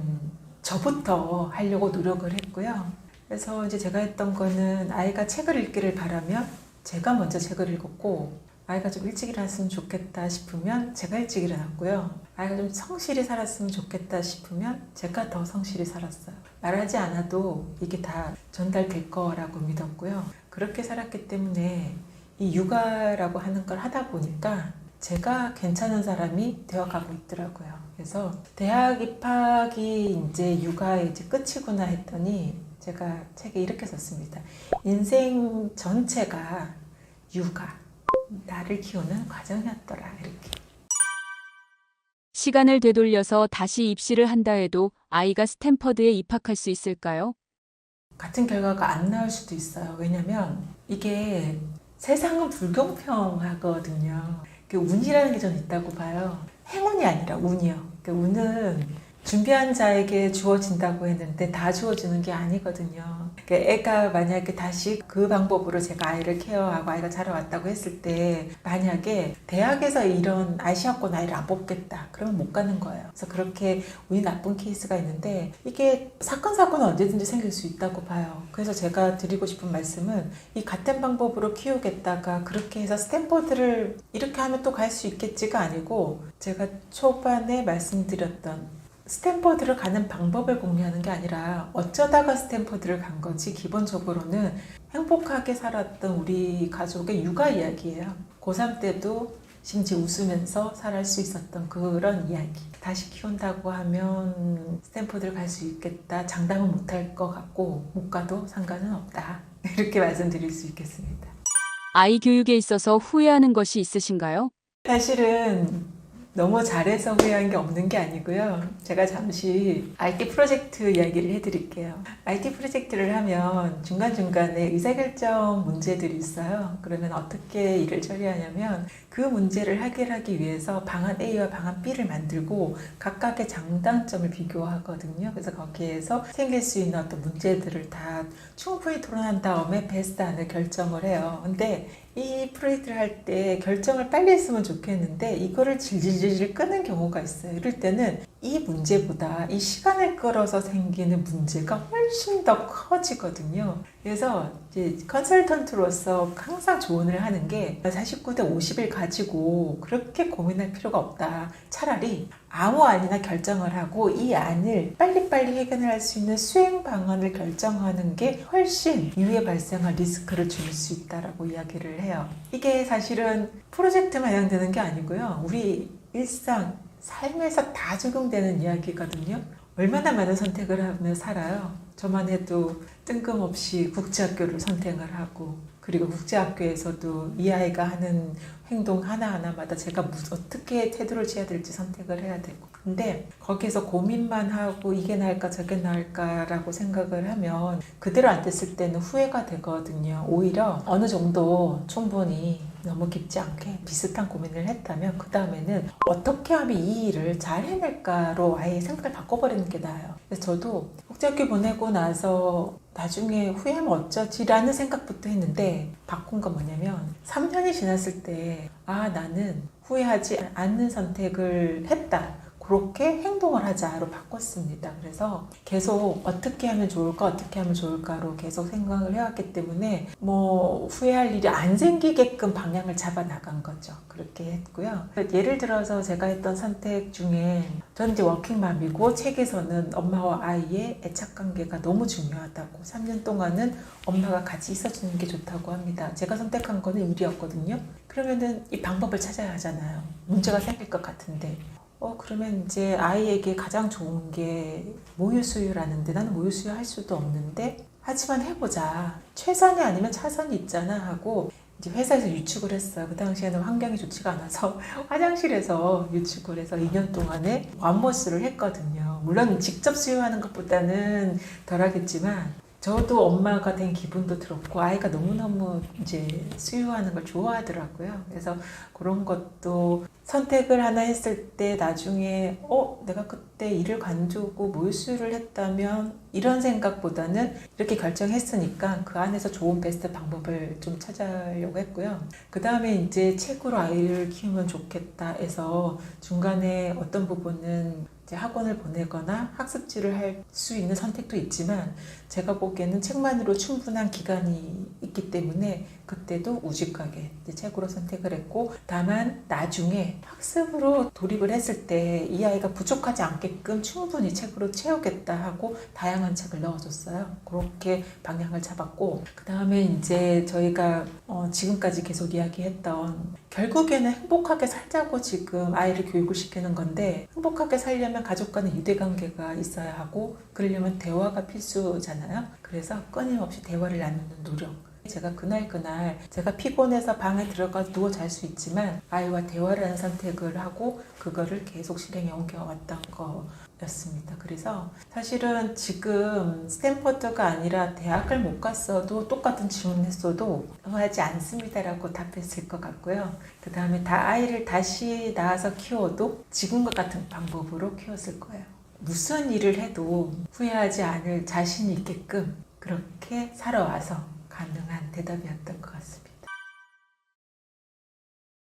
저부터 하려고 노력을 했고요. 그래서 이제 제가 했던 거는 아이가 책을 읽기를 바라면 제가 먼저 책을 읽었고 아이가 좀 일찍 일어났으면 좋겠다 싶으면 제가 일찍 일어났고요. 아이가 좀 성실히 살았으면 좋겠다 싶으면 제가 더 성실히 살았어요. 말하지 않아도 이게 다 전달될 거라고 믿었고요. 그렇게 살았기 때문에 이 육아라고 하는 걸 하다 보니까 제가 괜찮은 사람이 되어가고 있더라고요. 그래서 대학 입학이 이제 육아의 이제 끝이구나 했더니 제가 책에 이렇게 썼습니다. 인생 전체가 육아, 나를 키우는 과정이었더라. 이렇게. 시간을 되돌려서 다시 입시를 한다 해도 아이가 스탠퍼드에 입학할 수 있을까요? 같은 결과가 안 나올 수도 있어요. 왜냐면 이게 세상은 불공평하거든요. 운이라는 게 전 있다고 봐요. 행운이 아니라 운이요. 운은 준비한 자에게 주어진다고 했는데 다 주어지는 게 아니거든요. 애가 만약에 다시 그 방법으로 제가 아이를 케어하고 아이가 자라왔다고 했을 때 만약에 대학에서 이런 아시아권 아이를 안 뽑겠다 그러면 못 가는 거예요. 그래서 그렇게 운이 나쁜 케이스가 있는데 이게 사건은 언제든지 생길 수 있다고 봐요. 그래서 제가 드리고 싶은 말씀은 이 같은 방법으로 키우겠다가 그렇게 해서 스탠퍼드를 이렇게 하면 또 갈 수 있겠지가 아니고 제가 초반에 말씀드렸던 스탠퍼드를 가는 방법을 공유하는 게 아니라 어쩌다가 스탠퍼드를 간 거지 기본적으로는 행복하게 살았던 우리 가족의 육아 이야기예요. 고3 때도 심지어 웃으면서 살할 수 있었던 그런 이야기. 다시 키운다고 하면 스탠퍼드를 갈 수 있겠다. 장담은 못할 것 같고 못 가도 상관은 없다. 이렇게 말씀드릴 수 있겠습니다. 아이 교육에 있어서 후회하는 것이 있으신가요? 사실은 너무 잘해서 후회한 게 없는 게 아니고요. 제가 잠시 IT 프로젝트 이야기를 해드릴게요. IT 프로젝트를 하면 중간중간에 의사결정 문제들이 있어요. 그러면 어떻게 일을 처리하냐면 그 문제를 해결하기 위해서 방안 A와 방안 B를 만들고 각각의 장단점을 비교하거든요. 그래서 거기에서 생길 수 있는 어떤 문제들을 다 충분히 토론한 다음에 베스트 안을 결정을 해요. 근데 이 프로젝트를 할 때 결정을 빨리 했으면 좋겠는데 이거를 질질질 끄는 경우가 있어요. 이럴 때는 이 문제보다 이 시간을 끌어서 생기는 문제가 훨씬 더 커지거든요. 그래서 이제 컨설턴트로서 항상 조언을 하는 게 49대 50일 가지고 그렇게 고민할 필요가 없다. 차라리 아무 안이나 결정을 하고 이 안을 빨리빨리 해결할 수 있는 수행 방안을 결정하는 게 훨씬 이후에 발생할 리스크를 줄일 수 있다라고 이야기를 해요. 이게 사실은 프로젝트만 해당되는 게 아니고요. 우리 일상, 삶에서 다 적용되는 이야기거든요. 얼마나 많은 선택을 하며 살아요. 저만 해도 뜬금없이 국제학교를 선택을 하고 그리고 국제학교에서도 이 아이가 하는 행동 하나하나마다 제가 어떻게 태도를 취해야 될지 선택을 해야 되고 근데 거기에서 고민만 하고 이게 나을까 저게 나을까라고 생각을 하면 그대로 안 됐을 때는 후회가 되거든요. 오히려 어느 정도 충분히 너무 깊지 않게 비슷한 고민을 했다면 그 다음에는 어떻게 하면 이 일을 잘 해낼까로 아예 생각을 바꿔버리는 게 나아요. 그래서 저도 국제학교 보내고 나서 나중에 후회하면 어쩌지라는 생각부터 했는데 바꾼 건 뭐냐면 3년이 지났을 때 나는 후회하지 않는 선택을 했다. 그렇게 행동을 하자로 바꿨습니다. 그래서 계속 어떻게 하면 좋을까 어떻게 하면 좋을까로 계속 생각을 해왔기 때문에 후회할 일이 안 생기게끔 방향을 잡아 나간 거죠. 그렇게 했고요. 예를 들어서 제가 했던 선택 중에 저는 이제 워킹맘이고 책에서는 엄마와 아이의 애착관계가 너무 중요하다고 3년 동안은 엄마가 같이 있어주는 게 좋다고 합니다. 제가 선택한 거는 일이었거든요. 그러면은 이 방법을 찾아야 하잖아요. 문제가 생길 것 같은데 그러면 이제 아이에게 가장 좋은 게 모유수유라는데 나는 모유수유 할 수도 없는데 하지만 해보자. 최선이 아니면 차선이 있잖아 하고 이제 회사에서 유축을 했어요. 그 당시에는 환경이 좋지가 않아서 화장실에서 유축을 해서 2년 동안에 맘모스를 했거든요. 물론 직접 수유하는 것보다는 덜하겠지만 저도 엄마가 된 기분도 들었고 아이가 너무너무 이제 수유하는 걸 좋아하더라고요. 그래서 그런 것도 선택을 하나 했을 때 나중에 내가 그때 일을 관두고 모유수유를 했다면 이런 생각보다는 이렇게 결정했으니까 그 안에서 좋은 베스트 방법을 좀 찾아려고 했고요. 그 다음에 이제 책으로 아이를 키우면 좋겠다 해서 중간에 어떤 부분은 이제 학원을 보내거나 학습지를 할 수 있는 선택도 있지만 제가 보기에는 책만으로 충분한 기간이 있기 때문에 그때도 우직하게 이제 책으로 선택을 했고, 다만 나중에 학습으로 돌입을 했을 때 이 아이가 부족하지 않게끔 충분히 책으로 채우겠다 하고 다양한 책을 넣어줬어요. 그렇게 방향을 잡았고, 그 다음에 이제 저희가 지금까지 계속 이야기했던, 결국에는 행복하게 살자고 지금 아이를 교육을 시키는 건데, 행복하게 살려면 가족 간의 유대관계가 있어야 하고, 그러려면 대화가 필수잖아요. 그래서 끊임없이 대화를 나누는 노력. 제가 그날 제가 피곤해서 방에 들어가서 누워 잘 수 있지만 아이와 대화를 하는 선택을 하고 그거를 계속 실행에 옮겨왔던 거였습니다. 그래서 사실은 지금 스탠퍼드가 아니라 대학을 못 갔어도 똑같은 질문했어도 하지 않습니다라고 답했을 것 같고요. 그 다음에 아이를 다시 낳아서 키워도 지금과 같은 방법으로 키웠을 거예요. 무슨 일을 해도 후회하지 않을 자신 있게끔 그렇게 살아와서 가능한 대답이었던 것 같습니다.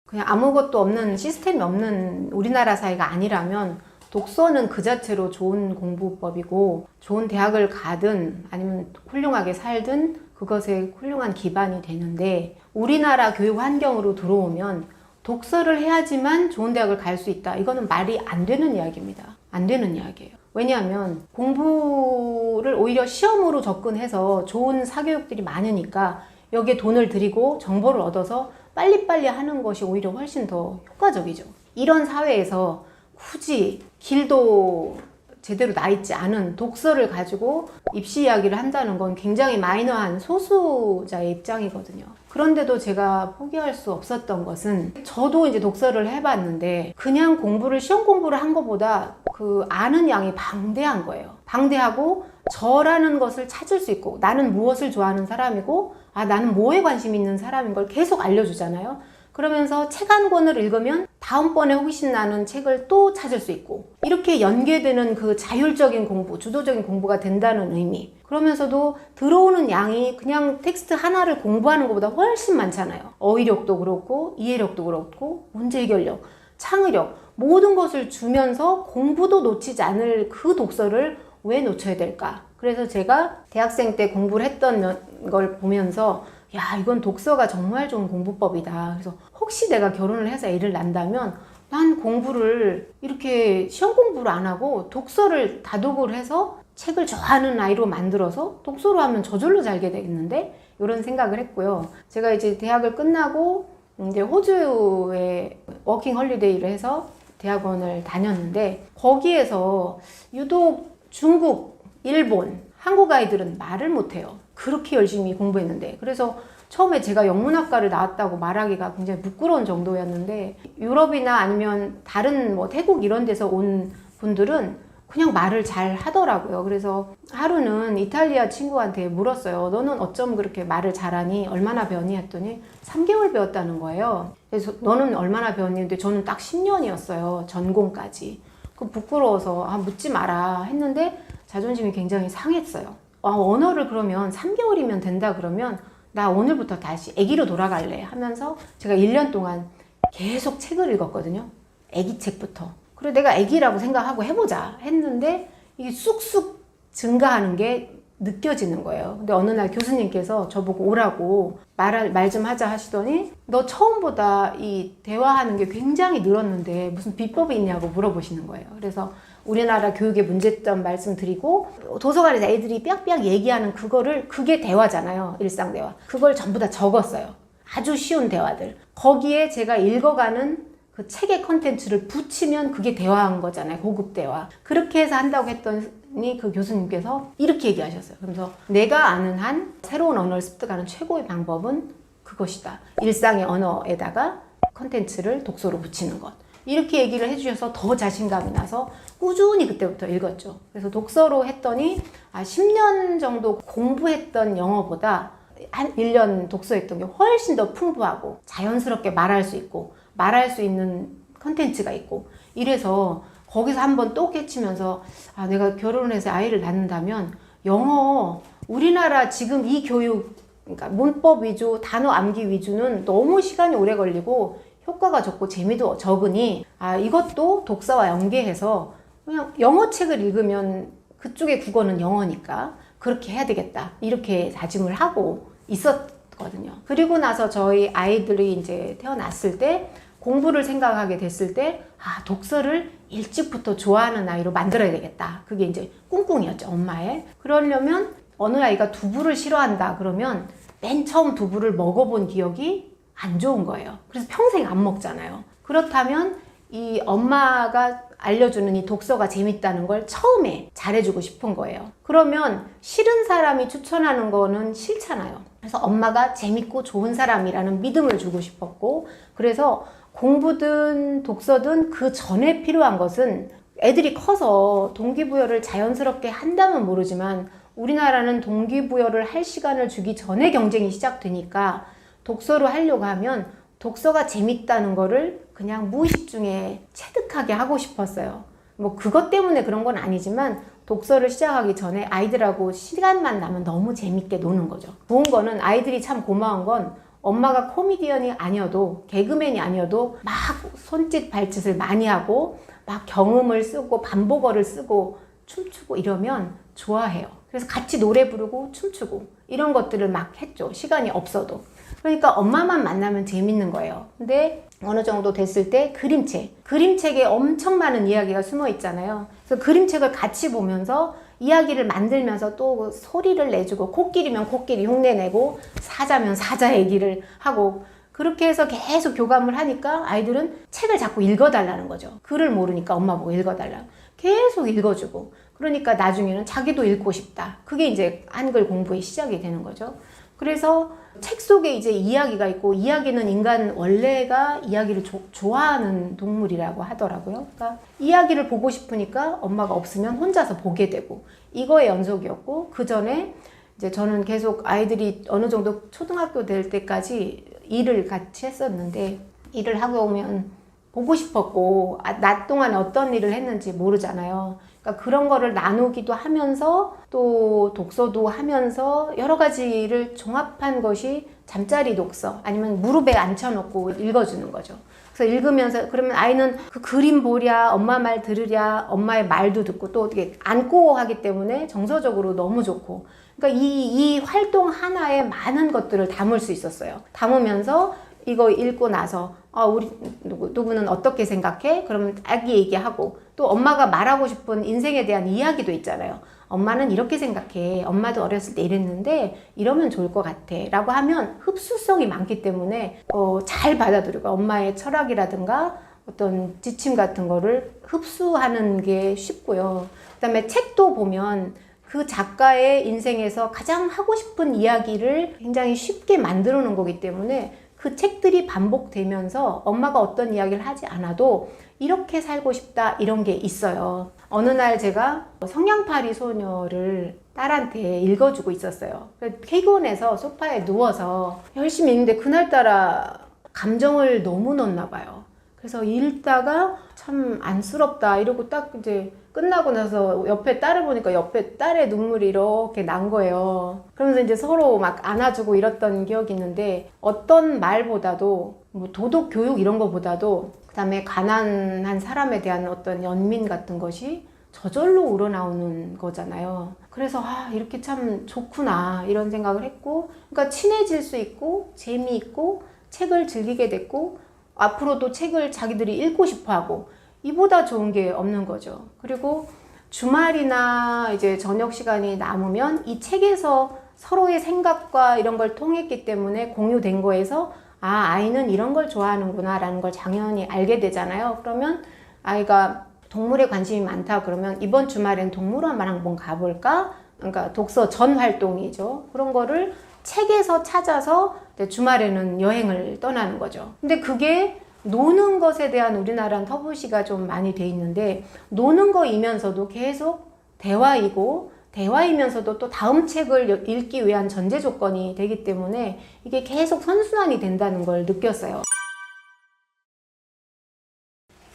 그냥 아무것도 없는, 시스템이 없는 우리나라 사회가 아니라면 독서는 그 자체로 좋은 공부법이고, 좋은 대학을 가든 아니면 훌륭하게 살든 그것에 훌륭한 기반이 되는데, 우리나라 교육 환경으로 들어오면 독서를 해야지만 좋은 대학을 갈 수 있다. 이거는 말이 안 되는 이야기입니다. 안 되는 이야기예요. 왜냐하면 공부를 오히려 시험으로 접근해서 좋은 사교육들이 많으니까 여기에 돈을 들이고 정보를 얻어서 빨리빨리 하는 것이 오히려 훨씬 더 효과적이죠. 이런 사회에서 굳이 길도 제대로 나 있지 않은 독서를 가지고 입시 이야기를 한다는 건 굉장히 마이너한 소수자의 입장이거든요. 그런데도 제가 포기할 수 없었던 것은, 저도 이제 독서를 해봤는데 그냥 공부를, 시험 공부를 한 것보다 그 아는 양이 방대한 거예요. 방대하고 저라는 것을 찾을 수 있고, 나는 무엇을 좋아하는 사람이고, 나는 뭐에 관심 있는 사람인 걸 계속 알려주잖아요. 그러면서 책 한 권을 읽으면 다음번에 호기심 나는 책을 또 찾을 수 있고, 이렇게 연계되는 그 자율적인 공부, 주도적인 공부가 된다는 의미. 그러면서도 들어오는 양이 그냥 텍스트 하나를 공부하는 것보다 훨씬 많잖아요. 어휘력도 그렇고, 이해력도 그렇고, 문제 해결력, 창의력, 모든 것을 주면서 공부도 놓치지 않을 그 독서를 왜 놓쳐야 될까? 그래서 제가 대학생 때 공부를 했던 걸 보면서, 야, 이건 독서가 정말 좋은 공부법이다. 그래서 혹시 내가 결혼을 해서 애를 낳는다면 난 공부를 이렇게 시험 공부를 안 하고 독서를 다독을 해서 책을 좋아하는 아이로 만들어서 독서로 하면 저절로 살게 되겠는데? 이런 생각을 했고요. 제가 이제 대학을 끝나고 이제 호주에 워킹 홀리데이를 해서 대학원을 다녔는데, 거기에서 유독 중국, 일본, 한국 아이들은 말을 못해요. 그렇게 열심히 공부했는데. 그래서 처음에 제가 영문학과를 나왔다고 말하기가 굉장히 부끄러운 정도였는데, 유럽이나 아니면 다른 태국 이런 데서 온 분들은 그냥 말을 잘 하더라고요. 그래서 하루는 이탈리아 친구한테 물었어요. 너는 어쩜 그렇게 말을 잘하니? 얼마나 배웠니? 했더니 3개월 배웠다는 거예요. 그래서 너는 얼마나 배웠니? 근데 저는 딱 10년이었어요. 전공까지. 그 부끄러워서 묻지 마라 했는데 자존심이 굉장히 상했어요. 언어를 그러면 3개월이면 된다 그러면 나 오늘부터 다시 아기로 돌아갈래 하면서 제가 1년 동안 계속 책을 읽었거든요. 아기 책부터. 그래 내가 아기라고 생각하고 해보자 했는데 이게 쑥쑥 증가하는 게 느껴지는 거예요. 근데 어느 날 교수님께서 저보고 오라고 말 좀 하자 하시더니 너 처음보다 이 대화하는 게 굉장히 늘었는데 무슨 비법이 있냐고 물어보시는 거예요. 그래서 우리나라 교육의 문제점 말씀드리고 도서관에서 애들이 빽빽 얘기하는 그게 대화잖아요. 일상 대화. 그걸 전부 다 적었어요. 아주 쉬운 대화들. 거기에 제가 읽어가는 그 책의 컨텐츠를 붙이면 그게 대화한 거잖아요. 고급 대화. 그렇게 해서 한다고 했더니 그 교수님께서 이렇게 얘기하셨어요. 그래서 내가 아는 한 새로운 언어를 습득하는 최고의 방법은 그것이다. 일상의 언어에다가 컨텐츠를 독서로 붙이는 것. 이렇게 얘기를 해주셔서 더 자신감이 나서 꾸준히 그때부터 읽었죠. 그래서 독서로 했더니 10년 정도 공부했던 영어보다 한 1년 독서했던 게 훨씬 더 풍부하고 자연스럽게 말할 수 있고 말할 수 있는 컨텐츠가 있고 이래서 거기서 한번 또 깨치면서 내가 결혼해서 아이를 낳는다면 영어 우리나라 지금 이 교육 그러니까 문법 위주 단어 암기 위주는 너무 시간이 오래 걸리고 효과가 적고 재미도 적으니 이것도 독서와 연계해서 그냥 영어 책을 읽으면 그쪽의 국어는 영어니까 그렇게 해야 되겠다 이렇게 다짐을 하고 있었거든요. 그리고 나서 저희 아이들이 이제 태어났을 때 공부를 생각하게 됐을 때 독서를 일찍부터 좋아하는 아이로 만들어야 되겠다. 그게 이제 꿍꿍이었죠, 엄마의. 그러려면 어느 아이가 두부를 싫어한다 그러면 맨 처음 두부를 먹어본 기억이 안 좋은 거예요. 그래서 평생 안 먹잖아요. 그렇다면 이 엄마가 알려주는 이 독서가 재밌다는 걸 처음에 잘해주고 싶은 거예요. 그러면 싫은 사람이 추천하는 거는 싫잖아요. 그래서 엄마가 재밌고 좋은 사람이라는 믿음을 주고 싶었고, 그래서 공부든 독서든 그 전에 필요한 것은 애들이 커서 동기부여를 자연스럽게 한다면 모르지만 우리나라는 동기부여를 할 시간을 주기 전에 경쟁이 시작되니까 독서를 하려고 하면 독서가 재밌다는 거를 그냥 무의식 중에 체득하게 하고 싶었어요. 뭐 그것 때문에 그런 건 아니지만 독서를 시작하기 전에 아이들하고 시간만 나면 너무 재밌게 노는 거죠. 좋은 거는 아이들이 참 고마운 건 엄마가 코미디언이 아니어도 개그맨이 아니어도 막 손짓 발짓을 많이 하고 막 경음을 쓰고 반복어를 쓰고 춤추고 이러면 좋아해요. 그래서 같이 노래 부르고 춤추고 이런 것들을 막 했죠. 시간이 없어도. 그러니까 엄마만 만나면 재밌는 거예요. 근데 어느 정도 됐을 때 그림책에 엄청 많은 이야기가 숨어 있잖아요. 그래서 그림책을 같이 보면서 이야기를 만들면서 또 소리를 내주고 코끼리면 코끼리 흉내내고 사자면 사자 얘기를 하고 그렇게 해서 계속 교감을 하니까 아이들은 책을 자꾸 읽어달라는 거죠. 글을 모르니까 엄마 보고 읽어달라. 계속 읽어주고 그러니까 나중에는 자기도 읽고 싶다. 그게 이제 한글 공부의 시작이 되는 거죠. 그래서 책 속에 이제 이야기가 있고 이야기는 인간 원래가 이야기를 좋아하는 동물이라고 하더라고요. 그러니까 이야기를 보고 싶으니까 엄마가 없으면 혼자서 보게 되고 이거의 연속이었고 그 전에 이제 저는 계속 아이들이 어느 정도 초등학교 될 때까지 일을 같이 했었는데 일을 하고 오면 보고 싶었고 낮 동안에 어떤 일을 했는지 모르잖아요. 그러니까 그런 거를 나누기도 하면서 또 독서도 하면서 여러 가지를 종합한 것이 잠자리 독서 아니면 무릎에 앉혀놓고 읽어주는 거죠. 그래서 읽으면서 그러면 아이는 그 그림 보랴 엄마 말 들으랴 엄마의 말도 듣고 또 어떻게 안고 하기 때문에 정서적으로 너무 좋고 그러니까 이 활동 하나에 많은 것들을 담을 수 있었어요. 담으면서 이거 읽고 나서 우리 누구는 어떻게 생각해? 그러면 아기 얘기하고 또 엄마가 말하고 싶은 인생에 대한 이야기도 있잖아요. 엄마는 이렇게 생각해. 엄마도 어렸을 때 이랬는데 이러면 좋을 것 같아 라고 하면 흡수성이 많기 때문에 잘 받아들이고 엄마의 철학이라든가 어떤 지침 같은 거를 흡수하는 게 쉽고요. 그 다음에 책도 보면 그 작가의 인생에서 가장 하고 싶은 이야기를 굉장히 쉽게 만들어 놓은 거기 때문에 그 책들이 반복되면서 엄마가 어떤 이야기를 하지 않아도 이렇게 살고 싶다 이런 게 있어요. 어느 날 제가 성냥팔이 소녀를 딸한테 읽어주고 있었어요. 피곤해서 소파에 누워서 열심히 읽는데 그날따라 감정을 너무 넣었나 봐요. 그래서 읽다가 참 안쓰럽다 이러고 딱 이제 끝나고 나서 옆에 딸을 보니까 옆에 딸의 눈물이 이렇게 난 거예요. 그러면서 이제 서로 막 안아주고 이랬던 기억이 있는데 어떤 말보다도 뭐 도덕 교육 이런 거보다도 그다음에 가난한 사람에 대한 어떤 연민 같은 것이 저절로 우러나오는 거잖아요. 그래서 이렇게 참 좋구나 이런 생각을 했고 그러니까 친해질 수 있고 재미있고 책을 즐기게 됐고 앞으로도 책을 자기들이 읽고 싶어 하고 이보다 좋은 게 없는 거죠. 그리고 주말이나 이제 저녁 시간이 남으면 이 책에서 서로의 생각과 이런 걸 통했기 때문에 공유된 거에서 아이는 이런 걸 좋아하는구나 라는 걸 당연히 알게 되잖아요. 그러면 아이가 동물에 관심이 많다 그러면 이번 주말엔 동물원만 한번 가볼까? 그러니까 독서 전 활동이죠. 그런 거를 책에서 찾아서 주말에는 여행을 떠나는 거죠. 근데 그게 노는 것에 대한 우리나라는 터부시가 좀 많이 돼 있는데 노는 거이면서도 계속 대화이고 대화이면서도 또 다음 책을 읽기 위한 전제 조건이 되기 때문에 이게 계속 선순환이 된다는 걸 느꼈어요.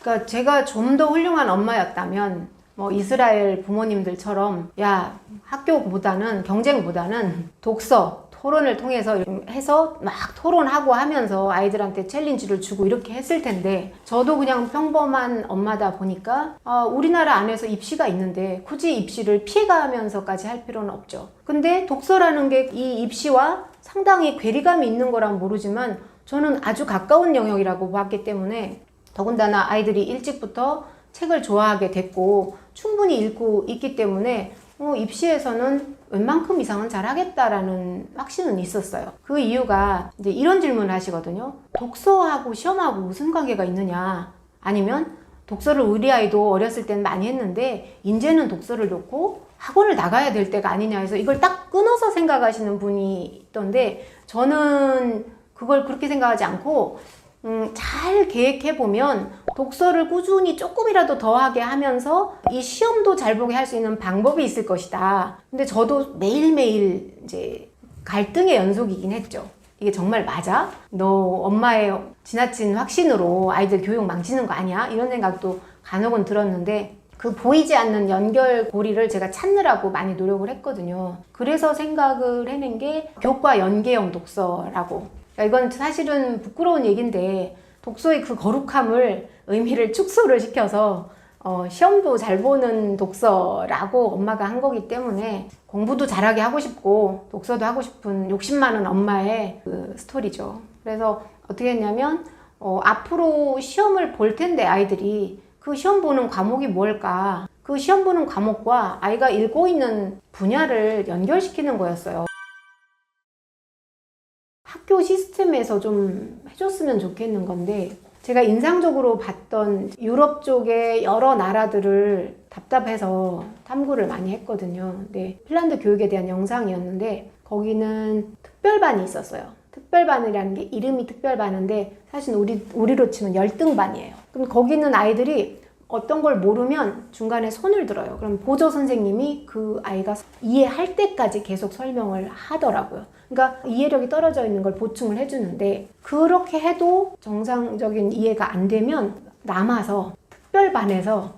그러니까 제가 좀 더 훌륭한 엄마였다면 뭐 이스라엘 부모님들처럼 학교보다는 경쟁보다는 독서, 토론을 통해서 해서 막 토론하고 하면서 아이들한테 챌린지를 주고 이렇게 했을 텐데, 저도 그냥 평범한 엄마다 보니까 우리나라 안에서 입시가 있는데 굳이 입시를 피해가면서까지 할 필요는 없죠. 근데 독서라는 게 이 입시와 상당히 괴리감이 있는 거란 모르지만 저는 아주 가까운 영역이라고 봤기 때문에, 더군다나 아이들이 일찍부터 책을 좋아하게 됐고 충분히 읽고 있기 때문에 입시에서는 웬만큼 이상은 잘하겠다라는 확신은 있었어요. 그 이유가 이제 이런 질문을 하시거든요. 독서하고 시험하고 무슨 관계가 있느냐? 아니면 독서를 우리 아이도 어렸을 때는 많이 했는데 이제는 독서를 놓고 학원을 나가야 될 때가 아니냐 해서 이걸 딱 끊어서 생각하시는 분이 있던데, 저는 그걸 그렇게 생각하지 않고 잘 계획해보면 독서를 꾸준히 조금이라도 더하게 하면서 이 시험도 잘 보게 할 수 있는 방법이 있을 것이다. 근데 저도 매일매일 이제 갈등의 연속이긴 했죠. 이게 정말 맞아? 너 엄마의 지나친 확신으로 아이들 교육 망치는 거 아니야? 이런 생각도 간혹은 들었는데, 그 보이지 않는 연결고리를 제가 찾느라고 많이 노력을 했거든요. 그래서 생각을 해낸 게 교과 연계형 독서라고. 이건 사실은 부끄러운 얘기인데 독서의 그 거룩함을, 의미를 축소를 시켜서 시험도 잘 보는 독서라고 엄마가 한 거기 때문에 공부도 잘하게 하고 싶고 독서도 하고 싶은 욕심 많은 엄마의 그 스토리죠. 그래서 어떻게 했냐면 앞으로 시험을 볼 텐데 아이들이 그 시험 보는 과목이 뭘까? 그 시험 보는 과목과 아이가 읽고 있는 분야를 연결시키는 거였어요. 학교 시스템에서 좀 해줬으면 좋겠는 건데, 제가 인상적으로 봤던 유럽 쪽의 여러 나라들을 답답해서 탐구를 많이 했거든요. 근데 핀란드 교육에 대한 영상이었는데 거기는 특별반이 있었어요. 특별반이라는 게 이름이 특별반인데 사실 우리로 치면 열등반이에요. 그럼 거기 있는 아이들이 어떤 걸 모르면 중간에 손을 들어요. 그럼 보조 선생님이 그 아이가 이해할 때까지 계속 설명을 하더라고요. 그러니까 이해력이 떨어져 있는 걸 보충을 해주는데, 그렇게 해도 정상적인 이해가 안 되면 남아서 특별반에서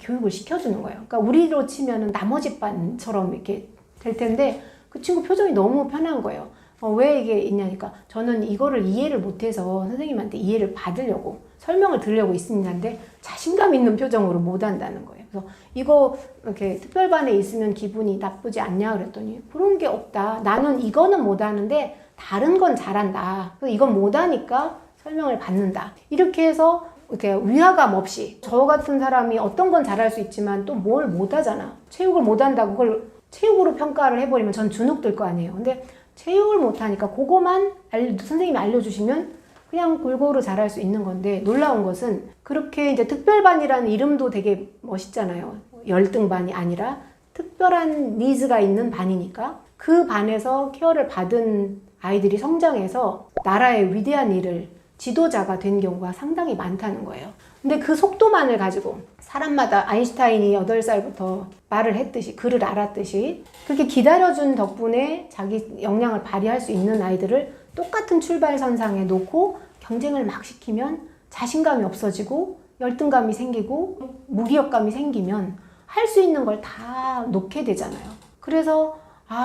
교육을 시켜주는 거예요. 그러니까 우리로 치면은 나머지 반처럼 이렇게 될 텐데 그 친구 표정이 너무 편한 거예요. 왜 이게 있냐니까, 저는 이거를 이해를 못해서 선생님한테 이해를 받으려고 설명을 들으려고 있습니다인데 자신감 있는 표정으로 못 한다는 거예요. 그래서 이거 이렇게 특별반에 있으면 기분이 나쁘지 않냐 그랬더니 그런 게 없다. 나는 이거는 못 하는데 다른 건 잘한다. 그래서 이건 못 하니까 설명을 받는다. 이렇게 해서 이렇게 위화감 없이, 저 같은 사람이 어떤 건 잘할 수 있지만 또 뭘 못 하잖아. 체육을 못 한다고 그걸 체육으로 평가를 해버리면 전 주눅들 거 아니에요. 근데 체육을 못하니까 그거만 선생님이 알려주시면 그냥 골고루 잘할 수 있는 건데, 놀라운 것은 그렇게 이제 특별반이라는 이름도 되게 멋있잖아요. 열등반이 아니라 특별한 니즈가 있는 반이니까 그 반에서 케어를 받은 아이들이 성장해서 나라의 위대한 일을 지도자가 된 경우가 상당히 많다는 거예요. 근데 그 속도만을 가지고 사람마다 아인슈타인이 8살부터 말을 했듯이, 글을 알았듯이 그렇게 기다려준 덕분에 자기 역량을 발휘할 수 있는 아이들을 똑같은 출발선상에 놓고 경쟁을 막 시키면 자신감이 없어지고 열등감이 생기고 무기력감이 생기면 할 수 있는 걸 다 놓게 되잖아요. 그래서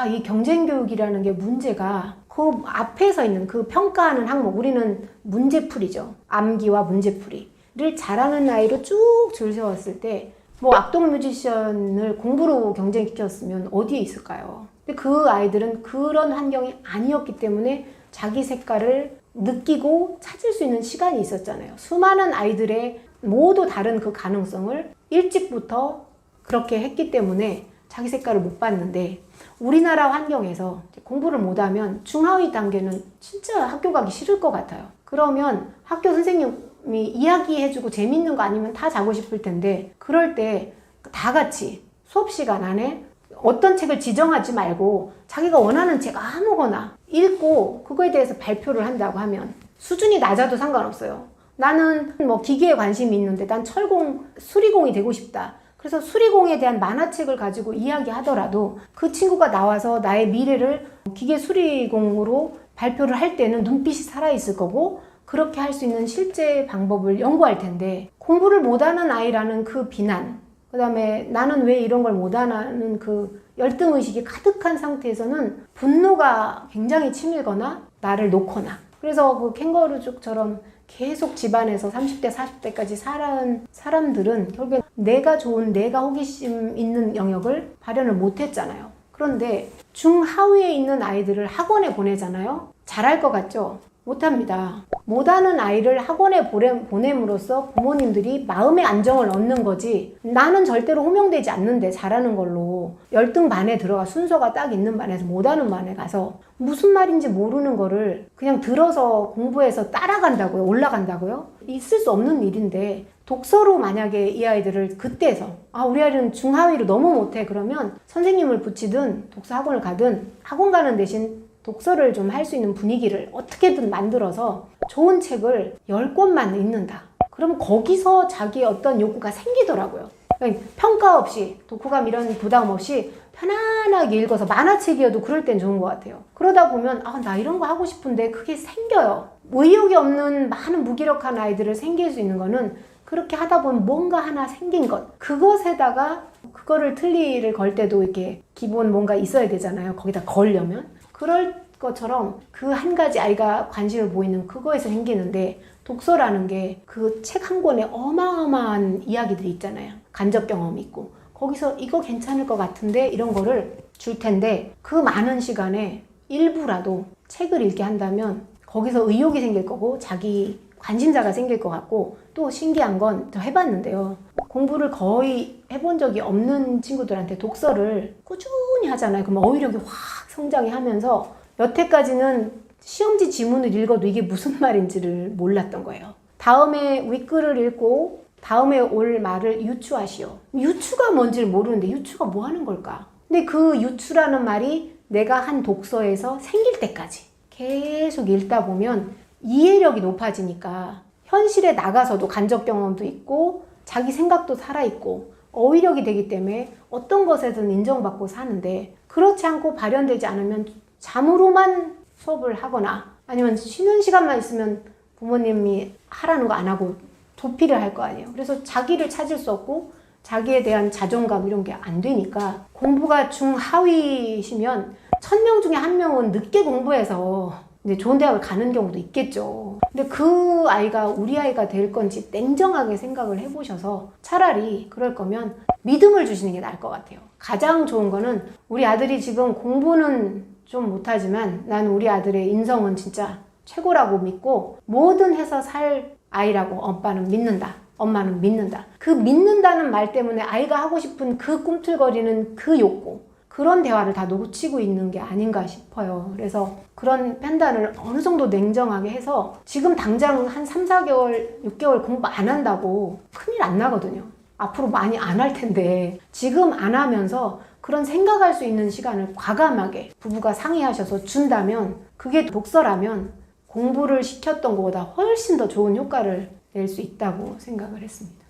이 경쟁교육이라는 게 문제가 그 앞에서 있는 그 평가하는 항목, 우리는 문제풀이죠. 암기와 문제풀이를 잘하는 아이로 쭉 줄 세웠을 때 뭐 악동 뮤지션을 공부로 경쟁시켰으면 어디에 있을까요? 근데 그 아이들은 그런 환경이 아니었기 때문에 자기 색깔을 느끼고 찾을 수 있는 시간이 있었잖아요. 수많은 아이들의 모두 다른 그 가능성을 일찍부터 그렇게 했기 때문에 자기 색깔을 못 봤는데, 우리나라 환경에서 공부를 못하면 중하위 단계는 진짜 학교 가기 싫을 것 같아요. 그러면 학교 선생님이 이야기해주고 재밌는 거 아니면 다 자고 싶을 텐데, 그럴 때 다 같이 수업 시간 안에 어떤 책을 지정하지 말고 자기가 원하는 책 아무거나 읽고 그거에 대해서 발표를 한다고 하면 수준이 낮아도 상관없어요. 나는 뭐 기계에 관심이 있는데 난 철공, 수리공이 되고 싶다. 그래서 수리공에 대한 만화책을 가지고 이야기하더라도 그 친구가 나와서 나의 미래를 기계 수리공으로 발표를 할 때는 눈빛이 살아있을 거고, 그렇게 할 수 있는 실제 방법을 연구할 텐데, 공부를 못하는 아이라는 그 비난, 그 다음에 나는 왜 이런 걸 못하는 그 열등의식이 가득한 상태에서는 분노가 굉장히 치밀거나 나를 놓거나, 그래서 그 캥거루족처럼 계속 집안에서 30대, 40대까지 살아온 사람들은 결국엔 내가 좋은, 내가 호기심 있는 영역을 발현을 못했잖아요. 그런데 중하위에 있는 아이들을 학원에 보내잖아요. 잘할 것 같죠? 못합니다. 못하는 아이를 학원에 보냄으로써 부모님들이 마음의 안정을 얻는 거지, 나는 절대로 호명되지 않는데 잘하는 걸로 열등 반에 들어가 순서가 딱 있는 반에서 못하는 반에 가서 무슨 말인지 모르는 거를 그냥 들어서 공부해서 따라간다고요? 올라간다고요? 있을 수 없는 일인데, 독서로 만약에 이 아이들을 그때서 우리 아이는 중하위로 너무 못해, 그러면 선생님을 붙이든 독서 학원을 가든, 학원 가는 대신 독서를 좀 할 수 있는 분위기를 어떻게든 만들어서 좋은 책을 10권만 읽는다. 그러면 거기서 자기의 어떤 욕구가 생기더라고요. 그러니까 평가 없이, 독후감 이런 부담 없이 편안하게 읽어서, 만화책이어도 그럴 땐 좋은 것 같아요. 그러다 보면 나 이런 거 하고 싶은데 그게 생겨요. 의욕이 없는 많은 무기력한 아이들을 생길 수 있는 거는 그렇게 하다 보면 뭔가 하나 생긴 것, 그것에다가 그거를 틀니를 걸 때도 이렇게 기본 뭔가 있어야 되잖아요. 거기다 걸려면. 그럴 것처럼 그 한 가지 아이가 관심을 보이는 그거에서 생기는데, 독서라는 게 그 책 한 권에 어마어마한 이야기들이 있잖아요. 간접 경험이 있고, 거기서 이거 괜찮을 것 같은데 이런 거를 줄 텐데, 그 많은 시간에 일부라도 책을 읽게 한다면 거기서 의욕이 생길 거고 자기 관심사가 생길 것 같고, 또 신기한 건 저 해봤는데요. 공부를 거의 해본 적이 없는 친구들한테 독서를 꾸준히 하잖아요. 그러면 어휘력이 확 성장이 하면서 여태까지는 시험지 지문을 읽어도 이게 무슨 말인지를 몰랐던 거예요. 다음에 윗글을 읽고 다음에 올 말을 유추하시오. 유추가 뭔지를 모르는데 유추가 뭐 하는 걸까? 근데 그 유추라는 말이 내가 한 독서에서 생길 때까지 계속 읽다 보면 이해력이 높아지니까 현실에 나가서도 간접 경험도 있고 자기 생각도 살아있고 어휘력이 되기 때문에 어떤 것에든 인정받고 사는데, 그렇지 않고 발현되지 않으면 잠으로만 수업을 하거나 아니면 쉬는 시간만 있으면 부모님이 하라는 거 안 하고 도피를 할 거 아니에요. 그래서 자기를 찾을 수 없고 자기에 대한 자존감 이런 게 안 되니까, 공부가 중하위시면 1000명 중에 1명은 늦게 공부해서 이제 좋은 대학을 가는 경우도 있겠죠. 근데 그 아이가 우리 아이가 될 건지 냉정하게 생각을 해보셔서 차라리 그럴 거면 믿음을 주시는 게 나을 것 같아요. 가장 좋은 거는 우리 아들이 지금 공부는 좀 못하지만 나는 우리 아들의 인성은 진짜 최고라고 믿고 뭐든 해서 살 아이라고 오빠는 믿는다. 엄마는 믿는다. 그 믿는다는 말 때문에 아이가 하고 싶은 그 꿈틀거리는 그 욕구, 그런 대화를 다 놓치고 있는 게 아닌가 싶어요. 그래서 그런 판단을 어느 정도 냉정하게 해서 지금 당장 한 3, 4개월, 6개월 공부 안 한다고 큰일 안 나거든요. 앞으로 많이 안 할 텐데 지금 안 하면서 그런 생각할 수 있는 시간을 과감하게 부부가 상의하셔서 준다면, 그게 독서라면 공부를 시켰던 것보다 훨씬 더 좋은 효과를 낼 수 있다고 생각을 했습니다.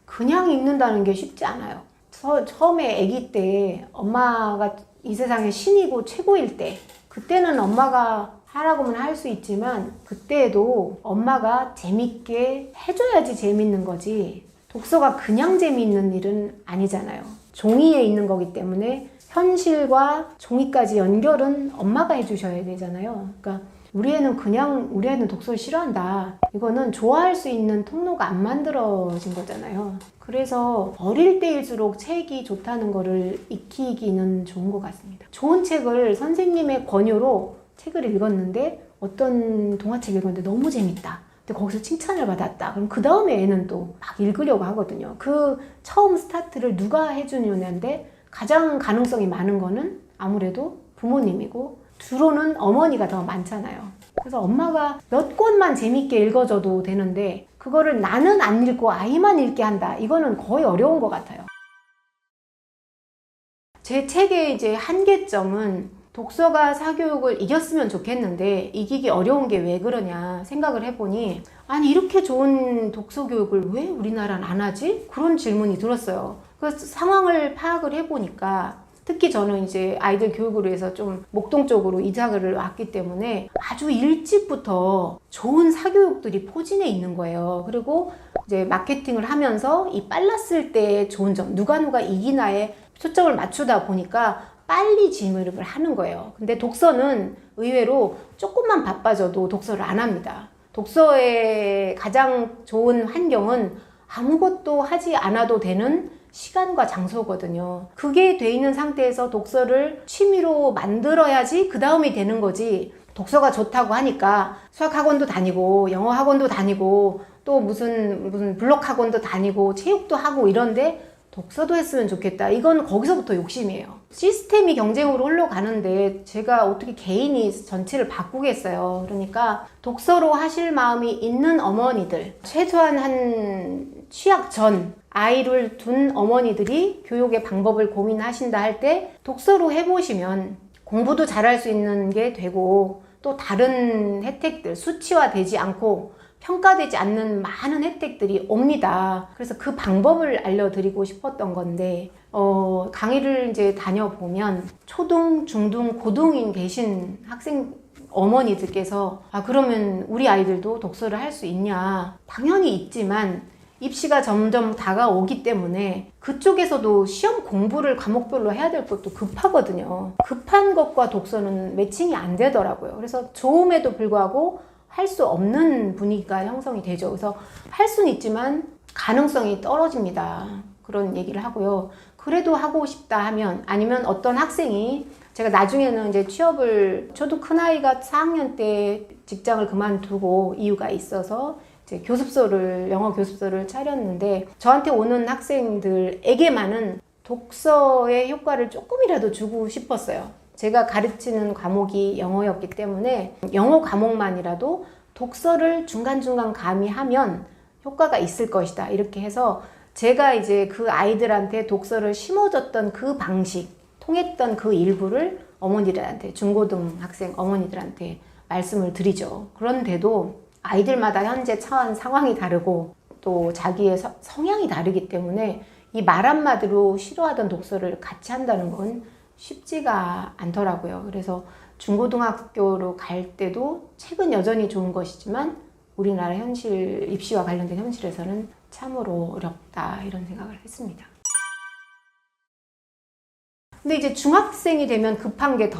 그냥 읽는다는 게 쉽지 않아요. 처음에 아기 때 엄마가 이 세상의 신이고 최고일 때, 그때는 엄마가 하라고만 할 수 있지만 그때도 엄마가 재밌게 해줘야지 재밌는 거지, 독서가 그냥 재미있는 일은 아니잖아요. 종이에 있는 거기 때문에 현실과 종이까지 연결은 엄마가 해주셔야 되잖아요. 그러니까 우리 애는 독서를 싫어한다, 이거는 좋아할 수 있는 통로가 안 만들어진 거잖아요. 그래서 어릴 때일수록 책이 좋다는 거를 익히기는 좋은 것 같습니다. 좋은 책을 선생님의 권유로 책을 읽었는데, 어떤 동화책 읽었는데 너무 재밌다, 근데 거기서 칭찬을 받았다, 그럼 그 다음에 애는 또 막 읽으려고 하거든요. 그 처음 스타트를 누가 해주느냐인데, 가장 가능성이 많은 거는 아무래도 부모님이고 주로는 어머니가 더 많잖아요. 그래서 엄마가 몇 권만 재밌게 읽어줘도 되는데 그거를 나는 안 읽고 아이만 읽게 한다, 이거는 거의 어려운 것 같아요. 제 책의 이제 한계점은, 독서가 사교육을 이겼으면 좋겠는데 이기기 어려운 게 왜 그러냐 생각을 해보니, 아니 이렇게 좋은 독서 교육을 왜 우리나라는 안 하지? 그런 질문이 들었어요. 그래서 상황을 파악을 해보니까 특히 저는 이제 아이들 교육을 위해서 좀 목동 쪽으로 이사를 왔기 때문에 아주 일찍부터 좋은 사교육들이 포진해 있는 거예요. 그리고 이제 마케팅을 하면서 이 빨랐을 때의 좋은 점, 누가 이기나에 초점을 맞추다 보니까 빨리 진입을 하는 거예요. 근데 독서는 의외로 조금만 바빠져도 독서를 안 합니다. 독서의 가장 좋은 환경은 아무것도 하지 않아도 되는 시간과 장소거든요. 그게 돼 있는 상태에서 독서를 취미로 만들어야지 그 다음이 되는 거지. 독서가 좋다고 하니까 수학학원도 다니고 영어 학원도 다니고 또 무슨 블록 학원도 다니고 체육도 하고 이런데 독서도 했으면 좋겠다. 이건 거기서부터 욕심이에요. 시스템이 경쟁으로 흘러가는데 제가 어떻게 개인이 전체를 바꾸겠어요. 그러니까 독서로 하실 마음이 있는 어머니들, 최소한 한 취학 전 아이를 둔 어머니들이 교육의 방법을 고민하신다 할 때 독서로 해보시면 공부도 잘할 수 있는 게 되고 또 다른 혜택들, 수치화되지 않고 평가되지 않는 많은 혜택들이 옵니다. 그래서 그 방법을 알려드리고 싶었던 건데, 강의를 이제 다녀보면 초등, 중등, 고등인 계신 학생 어머니들께서 그러면 우리 아이들도 독서를 할 수 있냐? 당연히 있지만 입시가 점점 다가오기 때문에 그쪽에서도 시험 공부를 과목별로 해야 될 것도 급하거든요. 급한 것과 독서는 매칭이 안 되더라고요. 그래서 좋음에도 불구하고 할 수 없는 분위기가 형성이 되죠. 그래서 할 수는 있지만 가능성이 떨어집니다. 그런 얘기를 하고요. 그래도 하고 싶다 하면, 아니면 어떤 학생이, 제가 나중에는 이제 취업을, 저도 큰아이가 4학년 때 직장을 그만두고 이유가 있어서 이제 영어 교습소를 차렸는데, 저한테 오는 학생들에게만은 독서의 효과를 조금이라도 주고 싶었어요. 제가 가르치는 과목이 영어였기 때문에 영어 과목만이라도 독서를 중간중간 가미하면 효과가 있을 것이다. 이렇게 해서 제가 이제 그 아이들한테 독서를 심어줬던 그 방식, 통했던 그 일부를 어머니들한테, 중고등학생 어머니들한테 말씀을 드리죠. 그런데도 아이들마다 현재 처한 상황이 다르고 또 자기의 성향이 다르기 때문에 이 말 한마디로 싫어하던 독서를 같이 한다는 건 쉽지가 않더라고요. 그래서 중고등학교로 갈 때도 책은 여전히 좋은 것이지만 우리나라 현실, 입시와 관련된 현실에서는 참으로 어렵다, 이런 생각을 했습니다. 근데 이제 중학생이 되면 급한 게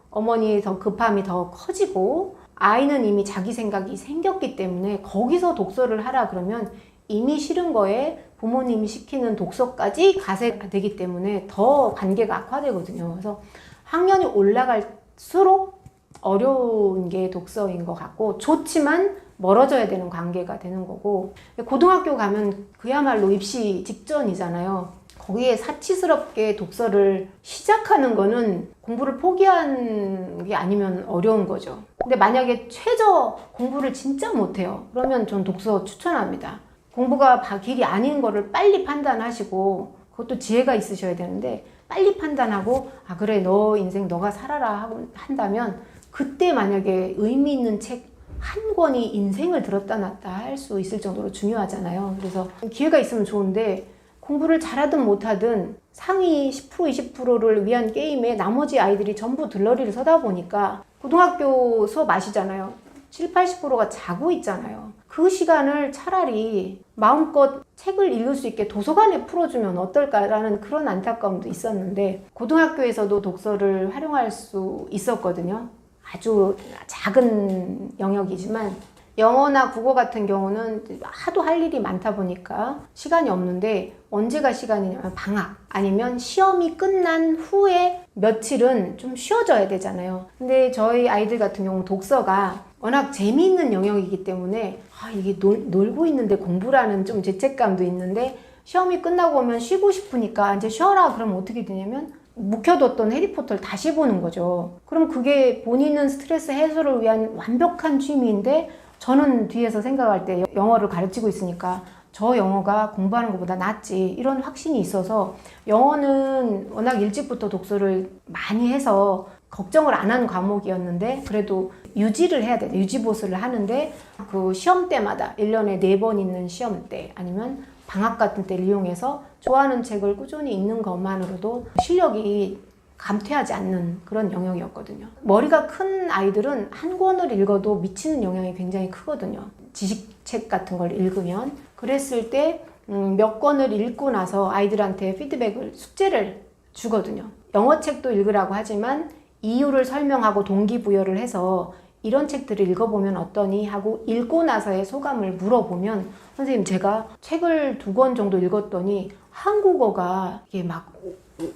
어머니 더 급함이 더 커지고, 아이는 이미 자기 생각이 생겼기 때문에 거기서 독서를 하라 그러면 이미 싫은 거에 부모님이 시키는 독서까지 가세가 되기 때문에 더 관계가 악화되거든요. 그래서 학년이 올라갈수록 어려운 게 독서인 것 같고, 좋지만 멀어져야 되는 관계가 되는 거고, 고등학교 가면 그야말로 입시 직전이잖아요. 거기에 사치스럽게 독서를 시작하는 거는 공부를 포기한 게 아니면 어려운 거죠. 근데 만약에 최저 공부를 진짜 못해요. 그러면 전 독서 추천합니다. 공부가 길이 아닌 거를 빨리 판단하시고, 그것도 지혜가 있으셔야 되는데 빨리 판단하고 그래, 너 인생 너가 살아라 하고 한다면, 그때 만약에 의미 있는 책 한 권이 인생을 들었다 놨다 할 수 있을 정도로 중요하잖아요. 그래서 기회가 있으면 좋은데, 공부를 잘하든 못하든 상위 10% 20%를 위한 게임에 나머지 아이들이 전부 들러리를 서다 보니까 고등학교 수업 아시잖아요. 70, 80%가 자고 있잖아요. 그 시간을 차라리 마음껏 책을 읽을 수 있게 도서관에 풀어주면 어떨까라는 그런 안타까움도 있었는데, 고등학교에서도 독서를 활용할 수 있었거든요. 아주 작은 영역이지만 영어나 국어 같은 경우는 하도 할 일이 많다 보니까 시간이 없는데, 언제가 시간이냐면 방학 아니면 시험이 끝난 후에 며칠은 좀 쉬어져야 되잖아요. 근데 저희 아이들 같은 경우 독서가 워낙 재미있는 영역이기 때문에 이게 놀고 있는데 공부라는 좀 죄책감도 있는데, 시험이 끝나고 오면 쉬고 싶으니까 이제 쉬어라 그러면 어떻게 되냐면 묵혀뒀던 해리포터를 다시 보는 거죠. 그럼 그게 본인은 스트레스 해소를 위한 완벽한 취미인데, 저는 뒤에서 생각할 때 영어를 가르치고 있으니까 저 영어가 공부하는 것보다 낫지, 이런 확신이 있어서 영어는 워낙 일찍부터 독서를 많이 해서 걱정을 안 하는 과목이었는데, 그래도 유지를 해야 돼요. 유지보수를 하는데 그 시험 때마다 1년에 4번 있는 시험 때, 아니면 방학 같은 때를 이용해서 좋아하는 책을 꾸준히 읽는 것만으로도 실력이 감퇴하지 않는 그런 영역이었거든요. 머리가 큰 아이들은 한 권을 읽어도 미치는 영향이 굉장히 크거든요. 지식책 같은 걸 읽으면. 그랬을 때 몇 권을 읽고 나서 아이들한테 피드백을, 숙제를 주거든요. 영어책도 읽으라고 하지만 이유를 설명하고 동기부여를 해서 이런 책들을 읽어보면 어떠니 하고 읽고 나서의 소감을 물어보면, 선생님 제가 책을 2권 정도 읽었더니 한국어가 이게 막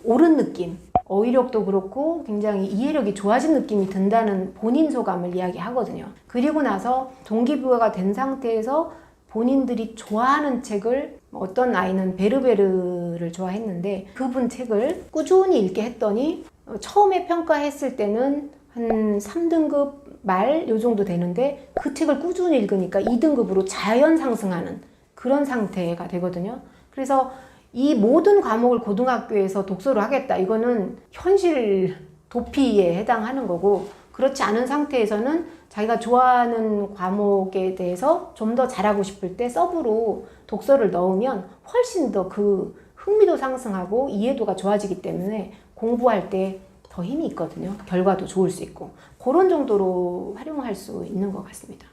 옳은 느낌, 어휘력도 그렇고 굉장히 이해력이 좋아진 느낌이 든다는 본인 소감을 이야기하거든요. 그리고 나서 동기부여가 된 상태에서 본인들이 좋아하는 책을, 어떤 아이는 베르베르를 좋아했는데 그분 책을 꾸준히 읽게 했더니 처음에 평가했을 때는 한 3등급 말 요 정도 되는데 그 책을 꾸준히 읽으니까 2등급으로 자연 상승하는 그런 상태가 되거든요. 그래서 이 모든 과목을 고등학교에서 독서를 하겠다, 이거는 현실 도피에 해당하는 거고, 그렇지 않은 상태에서는 자기가 좋아하는 과목에 대해서 좀 더 잘하고 싶을 때 서브로 독서를 넣으면 훨씬 더 그 흥미도 상승하고 이해도가 좋아지기 때문에 공부할 때 더 힘이 있거든요. 결과도 좋을 수 있고, 그런 정도로 활용할 수 있는 것 같습니다.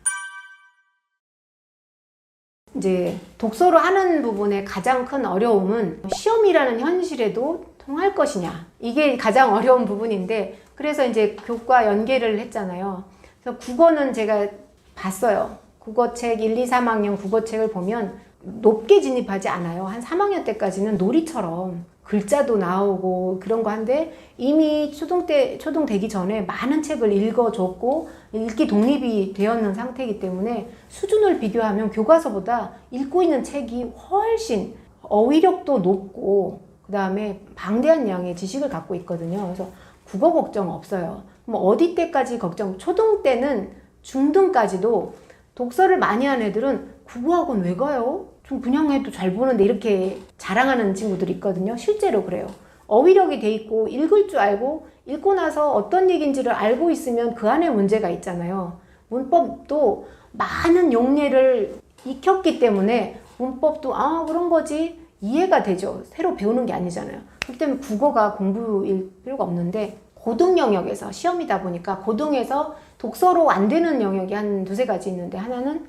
이제 독서를 하는 부분의 가장 큰 어려움은 시험이라는 현실에도 통할 것이냐, 이게 가장 어려운 부분인데, 그래서 이제 교과 연계를 했잖아요. 그래서 국어는 제가 봤어요. 국어책 1, 2, 3학년 국어책을 보면 높게 진입하지 않아요. 한 3학년 때까지는 놀이처럼 글자도 나오고 그런 거 한데, 이미 초등 되기 전에 많은 책을 읽어줬고 읽기 독립이 되었는 상태이기 때문에 수준을 비교하면 교과서보다 읽고 있는 책이 훨씬 어휘력도 높고 그 다음에 방대한 양의 지식을 갖고 있거든요. 그래서 국어 걱정 없어요. 뭐 어디 때까지 걱정, 초등 때는 중등까지도 독서를 많이 한 애들은 국어학원 왜 가요? 좀 그냥 해도 잘 보는데, 이렇게 자랑하는 친구들이 있거든요. 실제로 그래요. 어휘력이 돼 있고 읽을 줄 알고 읽고 나서 어떤 얘기인지를 알고 있으면 그 안에 문제가 있잖아요. 문법도 많은 용례를 익혔기 때문에 문법도 그런 거지 이해가 되죠. 새로 배우는 게 아니잖아요. 그렇기 때문에 국어가 공부일 필요가 없는데, 고등 영역에서 시험이다 보니까 고등에서 독서로 안 되는 영역이 한 2-3가지 있는데, 하나는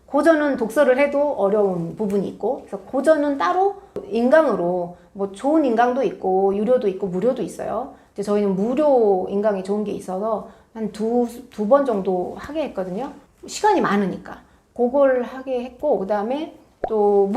고전은 독서를 해도 어려운 부분이 있고, 그래서 고전은 따로 인강으로, 뭐 좋은 인강도 있고 유료도 있고 무료도 있어요. 이제 저희는 무료 인강이 좋은 게 있어서 한 두 번 정도 하게 했거든요. 시간이 많으니까 그걸 하게 했고, 그 다음에 또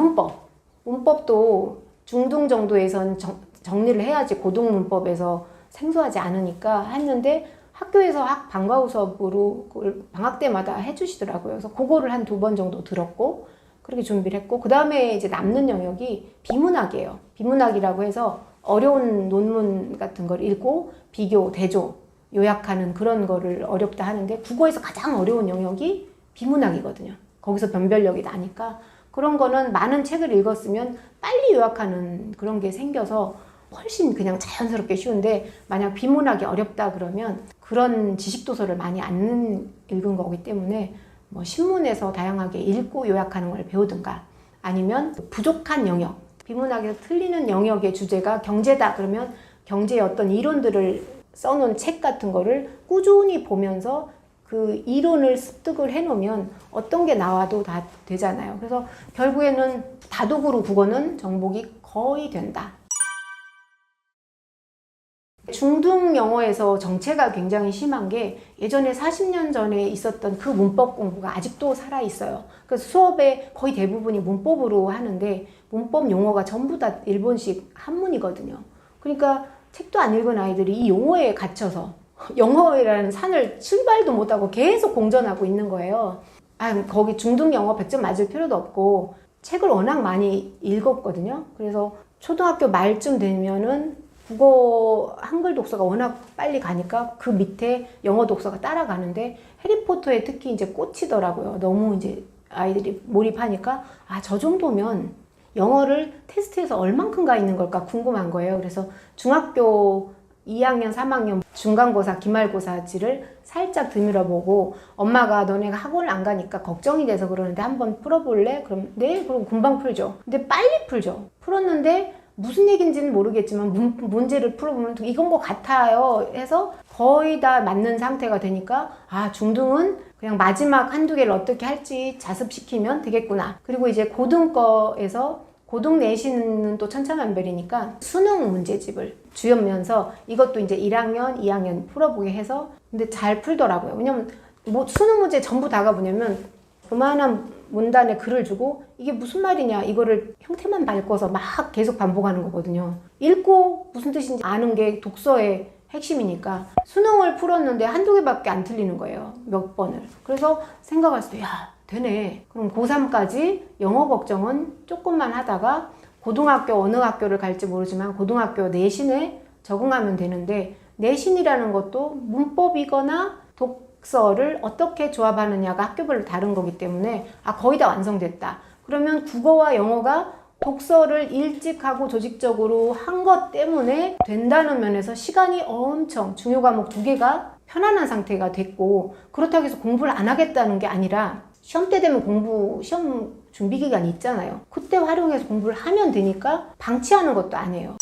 문법도 중등 정도에선 정리를 해야지 고등 문법에서 생소하지 않으니까 했는데, 학교에서 방과후 수업으로 그걸 방학 때마다 해주시더라고요. 그래서 그거를 한 2번 정도 들었고, 그렇게 준비를 했고, 그 다음에 이제 남는 영역이 비문학이에요. 비문학이라고 해서 어려운 논문 같은 걸 읽고 비교, 대조, 요약하는 그런 거를 어렵다 하는데, 국어에서 가장 어려운 영역이 비문학이거든요. 거기서 변별력이 나니까 그런 거는 많은 책을 읽었으면 빨리 요약하는 그런 게 생겨서 훨씬 그냥 자연스럽게 쉬운데, 만약 비문학이 어렵다 그러면 그런 지식도서를 많이 안 읽은 거기 때문에 뭐 신문에서 다양하게 읽고 요약하는 걸 배우든가, 아니면 부족한 영역, 비문학에서 틀리는 영역의 주제가 경제다 그러면 경제의 어떤 이론들을 써놓은 책 같은 거를 꾸준히 보면서 그 이론을 습득을 해놓으면 어떤 게 나와도 다 되잖아요. 그래서 결국에는 다독으로 국어는 정복이 거의 된다. 중등 영어에서 정체가 굉장히 심한 게, 예전에 40년 전에 있었던 그 문법 공부가 아직도 살아있어요. 그래서 수업의 거의 대부분이 문법으로 하는데, 문법 용어가 전부 다 일본식 한문이거든요. 그러니까 책도 안 읽은 아이들이 이 용어에 갇혀서 영어라는 산을 출발도 못하고 계속 공전하고 있는 거예요. 거기 중등 영어 100점 맞을 필요도 없고, 책을 워낙 많이 읽었거든요. 그래서 초등학교 말쯤 되면은 국어 한글 독서가 워낙 빨리 가니까 그 밑에 영어 독서가 따라가는데, 해리포터에 특히 이제 꽂히더라고요. 너무 이제 아이들이 몰입하니까 저 정도면 영어를 테스트에서 얼만큼 가 있는 걸까 궁금한 거예요. 그래서 중학교 2학년, 3학년 중간고사, 기말고사지를 살짝 드밀어보고 엄마가 너네가 학원을 안 가니까 걱정이 돼서 그러는데 한번 풀어볼래? 그럼 네? 그럼 금방 풀죠. 근데 빨리 풀죠. 풀었는데 무슨 얘기인지는 모르겠지만 문제를 풀어보면 이건 것 같아요 해서 거의 다 맞는 상태가 되니까 아 중등은 그냥 마지막 한두 개를 어떻게 할지 자습시키면 되겠구나. 그리고 이제 고등 거에서 고등 내신은 또 천차만별이니까 수능 문제집을 주연면서 이것도 이제 1학년, 2학년 풀어보게 해서 근데 잘 풀더라고요. 왜냐면 뭐 수능 문제 전부 다가 뭐냐면 그만한 문단에 글을 주고 이게 무슨 말이냐 이거를 형태만 바꿔서 막 계속 반복하는 거거든요. 읽고 무슨 뜻인지 아는 게 독서의 핵심이니까 수능을 풀었는데 한두 개밖에 안 틀리는 거예요. 몇 번을. 그래서 생각했을 때 야 되네. 그럼 고3까지 영어 걱정은 조금만 하다가 고등학교 어느 학교를 갈지 모르지만 고등학교 내신에 적응하면 되는데 내신이라는 것도 문법이거나 독서를 어떻게 조합하느냐가 학교별로 다른 거기 때문에 거의 다 완성됐다. 그러면 국어와 영어가 독서를 일찍 하고 조직적으로 한 것 때문에 된다는 면에서 시간이 엄청 중요 과목 2개가 편안한 상태가 됐고 그렇다고 해서 공부를 안 하겠다는 게 아니라 시험 때 되면 시험 준비 기간이 있잖아요. 그때 활용해서 공부를 하면 되니까 방치하는 것도 아니에요.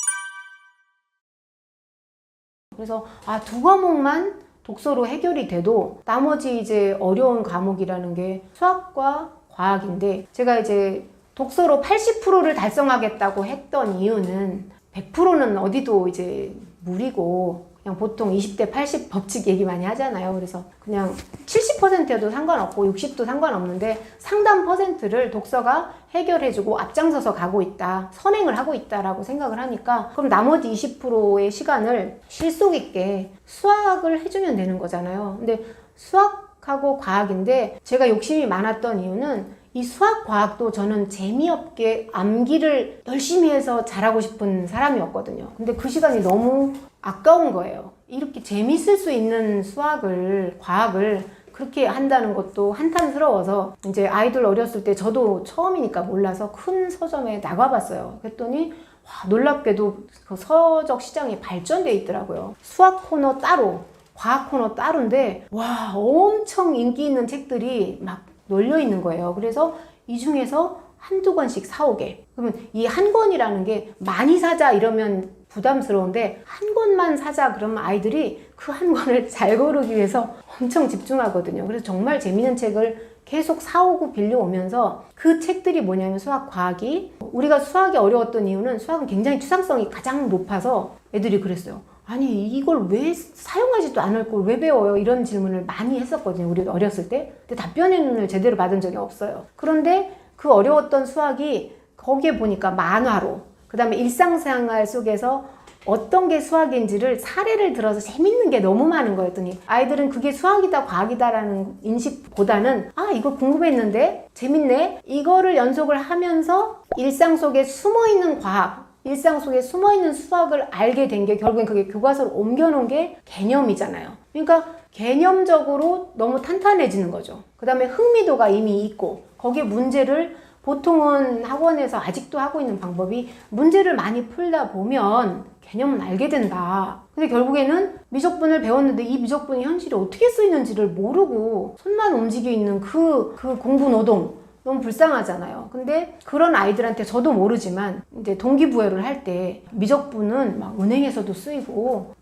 그래서 2과목만 독서로 해결이 돼도 나머지 이제 어려운 과목이라는 게 수학과 과학인데 제가 이제 독서로 80%를 달성하겠다고 했던 이유는 100%는 어디도 이제 무리고 그냥 보통 20대 80 법칙 얘기 많이 하잖아요. 그래서 그냥 70%여도 상관없고 60도 상관없는데 상당 퍼센트를 독서가 해결해주고 앞장서서 가고 있다. 선행을 하고 있다라고 생각을 하니까 그럼 나머지 20%의 시간을 실속 있게 수학을 해주면 되는 거잖아요. 근데 수학하고 과학인데 제가 욕심이 많았던 이유는 이 수학, 과학도 저는 재미없게 암기를 열심히 해서 잘하고 싶은 사람이었거든요. 근데 그 시간이 너무 아까운 거예요. 이렇게 재밌을 수 있는 수학을, 과학을 그렇게 한다는 것도 한탄스러워서 이제 아이들 어렸을 때 저도 처음이니까 몰라서 큰 서점에 나가봤어요. 그랬더니 와, 놀랍게도 그 서적 시장이 발전돼 있더라고요. 수학 코너 따로, 과학 코너 따로인데 와, 엄청 인기 있는 책들이 막 널려 있는 거예요. 그래서 이 중에서 한두 권씩 사오게. 그러면 이 한 권이라는 게 많이 사자 이러면 부담스러운데 한 권만 사자 그러면 아이들이 그 한 권을 잘 고르기 위해서 엄청 집중하거든요. 그래서 정말 재밌는 책을 계속 사오고 빌려오면서 그 책들이 뭐냐면 수학, 과학이 우리가 수학이 어려웠던 이유는 수학은 굉장히 추상성이 가장 높아서 애들이 그랬어요. 아니 이걸 왜 사용하지도 않을 걸 왜 배워요? 이런 질문을 많이 했었거든요. 우리 어렸을 때. 근데 답변을 제대로 받은 적이 없어요. 그런데 그 어려웠던 수학이 거기에 보니까 만화로 그 다음에 일상생활 속에서 어떤 게 수학인지를 사례를 들어서 재밌는 게 너무 많은 거였더니 아이들은 그게 수학이다 과학이다라는 인식보다는 이거 궁금했는데 재밌네 이거를 연속을 하면서 일상 속에 숨어있는 과학 일상 속에 숨어있는 수학을 알게 된 게 결국엔 그게 교과서로 옮겨놓은 게 개념이잖아요. 그러니까 개념적으로 너무 탄탄해지는 거죠. 그 다음에 흥미도가 이미 있고 거기에 문제를 보통은 학원에서 아직도 하고 있는 방법이 문제를 많이 풀다 보면 개념은 알게 된다. 근데 결국에는 미적분을 배웠는데 이 미적분이 현실에 어떻게 쓰이는지를 모르고 손만 움직여 있는 그 공부 노동 너무 불쌍하잖아요. 근데 그런 아이들한테 저도 모르지만 이제 동기부여를 할 때 미적분은 막 은행에서도 쓰이고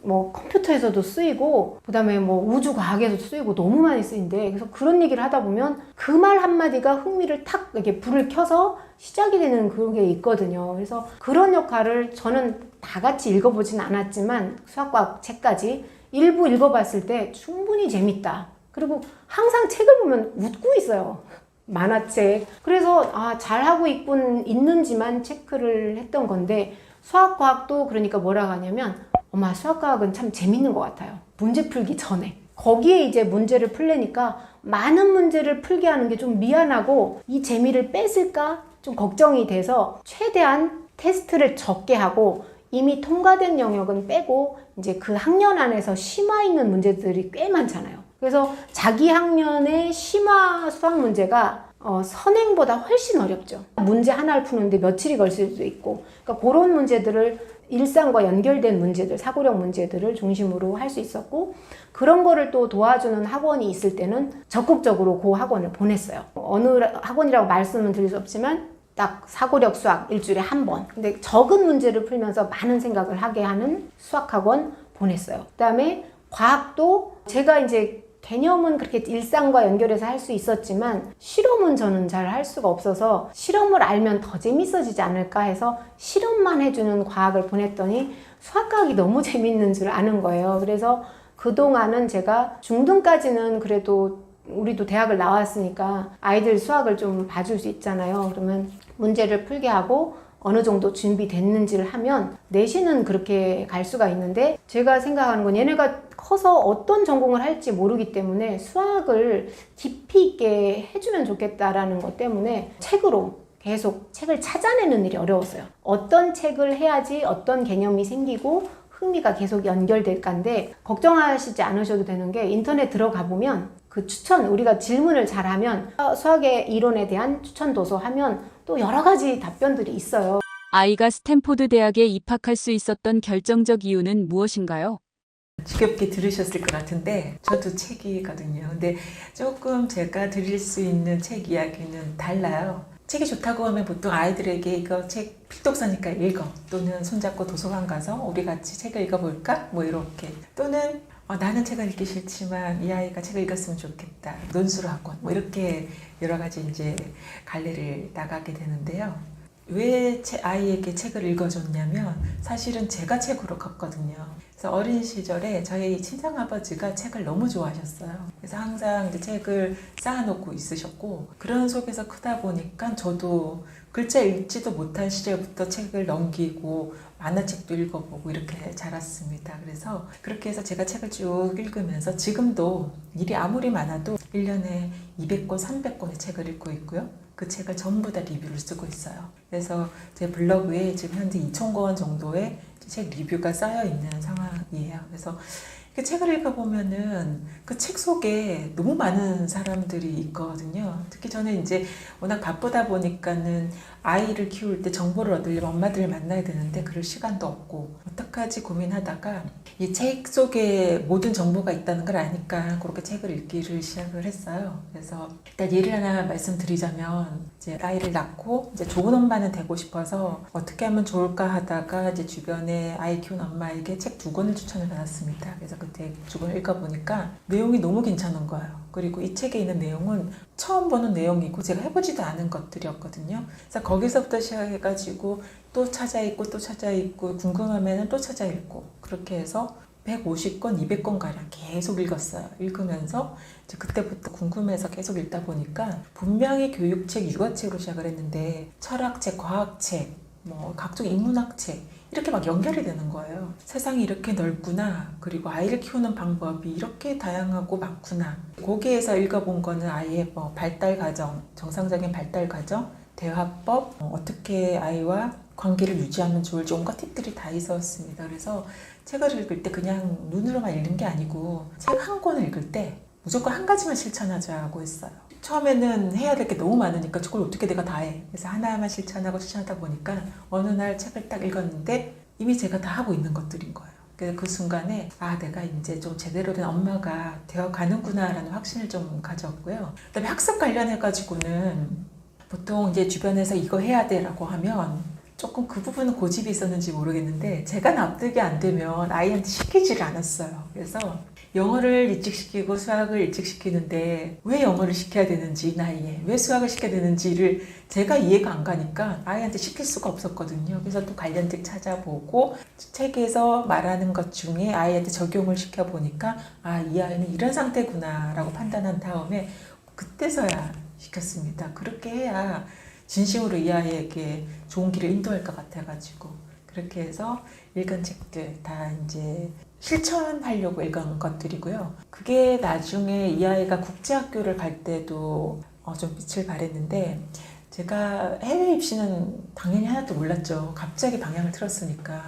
뭐 컴퓨터에서도 쓰이고 그다음에 뭐 우주과학에서도 쓰이고 너무 많이 쓰인대. 그래서 그런 얘기를 하다 보면 그 말 한마디가 흥미를 탁 이렇게 불을 켜서 시작이 되는 그런 게 있거든요. 그래서 그런 역할을 저는 다 같이 읽어보진 않았지만 수학과학 책까지 일부 읽어봤을 때 충분히 재밌다. 그리고 항상 책을 보면 웃고 있어요. 만화책. 그래서 잘하고 있는지만 체크를 했던 건데 수학과학도 그러니까 뭐라고 하냐면 엄마 수학과학은 참 재밌는 것 같아요. 문제 풀기 전에. 거기에 이제 문제를 풀려니까 많은 문제를 풀게 하는 게 좀 미안하고 이 재미를 뺏을까 좀 걱정이 돼서 최대한 테스트를 적게 하고 이미 통과된 영역은 빼고 이제 그 학년 안에서 심화 있는 문제들이 꽤 많잖아요. 그래서 자기 학년의 심화 수학 문제가 선행보다 훨씬 어렵죠. 문제 하나를 푸는데 며칠이 걸릴 수도 있고 그러니까 그런 문제들을 일상과 연결된 문제들, 사고력 문제들을 중심으로 할 수 있었고, 그런 거를 또 도와주는 학원이 있을 때는 적극적으로 그 학원을 보냈어요. 어느 학원이라고 말씀은 드릴 수 없지만 딱 사고력 수학 일주일에 한 번. 근데 적은 문제를 풀면서 많은 생각을 하게 하는 수학학원 보냈어요. 그다음에 과학도 제가 이제 개념은 그렇게 일상과 연결해서 할 수 있었지만 실험은 저는 잘 할 수가 없어서 실험을 알면 더 재밌어지지 않을까 해서 실험만 해주는 과학을 보냈더니 수학과학이 너무 재밌는 줄 아는 거예요. 그래서 그동안은 제가 중등까지는 그래도 우리도 대학을 나왔으니까 아이들 수학을 좀 봐줄 수 있잖아요. 그러면 문제를 풀게 하고 어느 정도 준비됐는지를 하면 내신은 그렇게 갈 수가 있는데, 제가 생각하는 건 얘네가 커서 어떤 전공을 할지 모르기 때문에 수학을 깊이 있게 해주면 좋겠다라는 것 때문에 책으로 계속 책을 찾아내는 일이 어려웠어요. 어떤 책을 해야지 어떤 개념이 생기고 흥미가 계속 연결될까인데, 걱정하시지 않으셔도 되는 게 인터넷 들어가 보면 그 추천, 우리가 질문을 잘하면 수학의 이론에 대한 추천 도서 하면 또 여러 가지 답변들이 있어요. 아이가 스탠포드 대학에 입학할 수 있었던 결정적 이유는 무엇인가요? 지겹게 들으셨을 것 같은데 저도 책이거든요. 근데 조금 제가 드릴 수 있는 책 이야기는 달라요. 책이 좋다고 하면 보통 아이들에게 이거 책 필독서니까 읽어, 또는 손잡고 도서관 가서 우리 같이 책을 읽어볼까? 뭐 이렇게, 또는 나는 책을 읽기 싫지만 이 아이가 책을 읽었으면 좋겠다, 논술학원, 뭐 이렇게 여러 가지 이제 갈래를 나가게 되는데요. 왜 아이에게 책을 읽어줬냐면 사실은 제가 책으로 컸거든요. 그래서 어린 시절에 저희 친정아버지가 책을 너무 좋아하셨어요. 그래서 항상 이제 책을 쌓아놓고 있으셨고, 그런 속에서 크다 보니까 저도 글자 읽지도 못한 시절부터 책을 넘기고 만화책도 읽어보고 이렇게 자랐습니다. 그래서 그렇게 해서 제가 책을 쭉 읽으면서 지금도 일이 아무리 많아도 1년에 200권, 300권의 책을 읽고 있고요. 그 책을 전부 다 리뷰를 쓰고 있어요. 그래서 제 블로그에 지금 현재 2,000권 정도의 책 리뷰가 쌓여 있는 상황이에요. 그래서 그 책을 읽어보면은 그 책 속에 너무 많은 사람들이 있거든요. 특히 저는 이제 워낙 바쁘다 보니까는 아이를 키울 때 정보를 얻으려면 엄마들을 만나야 되는데 그럴 시간도 없고 어떡하지 고민하다가 이 책 속에 모든 정보가 있다는 걸 아니까 그렇게 책을 읽기를 시작을 했어요. 그래서 일단 예를 하나 말씀드리자면, 이제 아이를 낳고 이제 좋은 엄마는 되고 싶어서 어떻게 하면 좋을까 하다가 이제 주변에 아이 키운 엄마에게 책 2권을 추천을 받았습니다. 그래서 그때 2권을 읽어보니까 내용이 너무 괜찮은 거예요. 그리고 이 책에 있는 내용은 처음 보는 내용이고 제가 해보지도 않은 것들이었거든요. 그래서 거기서부터 시작해가지고 또 찾아 읽고 또 찾아 읽고 궁금하면 또 찾아 읽고, 그렇게 해서 150권, 200권 가량 계속 읽었어요. 읽으면서 이제 그때부터 궁금해서 계속 읽다 보니까 분명히 교육책, 육아책으로 시작을 했는데 철학책, 과학책, 뭐 각종 인문학책 이렇게 막 연결이 되는 거예요. 세상이 이렇게 넓구나, 그리고 아이를 키우는 방법이 이렇게 다양하고 많구나. 거기에서 읽어본 거는 아이의 뭐 발달 과정, 정상적인 발달 과정, 대화법, 어떻게 아이와 관계를 유지하면 좋을지 온갖 팁들이 다 있었습니다. 그래서 책을 읽을 때 그냥 눈으로만 읽는 게 아니고 책 한 권을 읽을 때 무조건 한 가지만 실천하자고 했어요. 처음에는 해야 될 게 너무 많으니까 그걸 어떻게 내가 다 해. 그래서 하나만 실천하다 보니까 어느 날 책을 딱 읽었는데 이미 제가 다 하고 있는 것들인 거예요. 그래서 그 순간에 내가 이제 좀 제대로 된 엄마가 되어 가는구나라는 확신을 좀 가졌고요. 그다음에 학습 관련해가지고는 보통 이제 주변에서 이거 해야 돼라고 하면 조금 그 부분은 고집이 있었는지 모르겠는데 제가 납득이 안 되면 아이한테 시키지를 않았어요. 그래서 영어를 일찍 시키고 수학을 일찍 시키는데 왜 영어를 시켜야 되는지, 이 나이에 왜 수학을 시켜야 되는지를 제가 이해가 안 가니까 아이한테 시킬 수가 없었거든요. 그래서 또 관련 책 찾아보고 책에서 말하는 것 중에 아이한테 적용을 시켜보니까 이 아이는 이런 상태구나 라고 판단한 다음에 그때서야 시켰습니다. 그렇게 해야 진심으로 이 아이에게 좋은 길을 인도할 것 같아가지고 그렇게 해서 읽은 책들 다 이제 실천하려고 읽은 것들이고요. 그게 나중에 이 아이가 국제학교를 갈 때도 좀 빛을 발했는데, 제가 해외 입시는 당연히 하나도 몰랐죠. 갑자기 방향을 틀었으니까.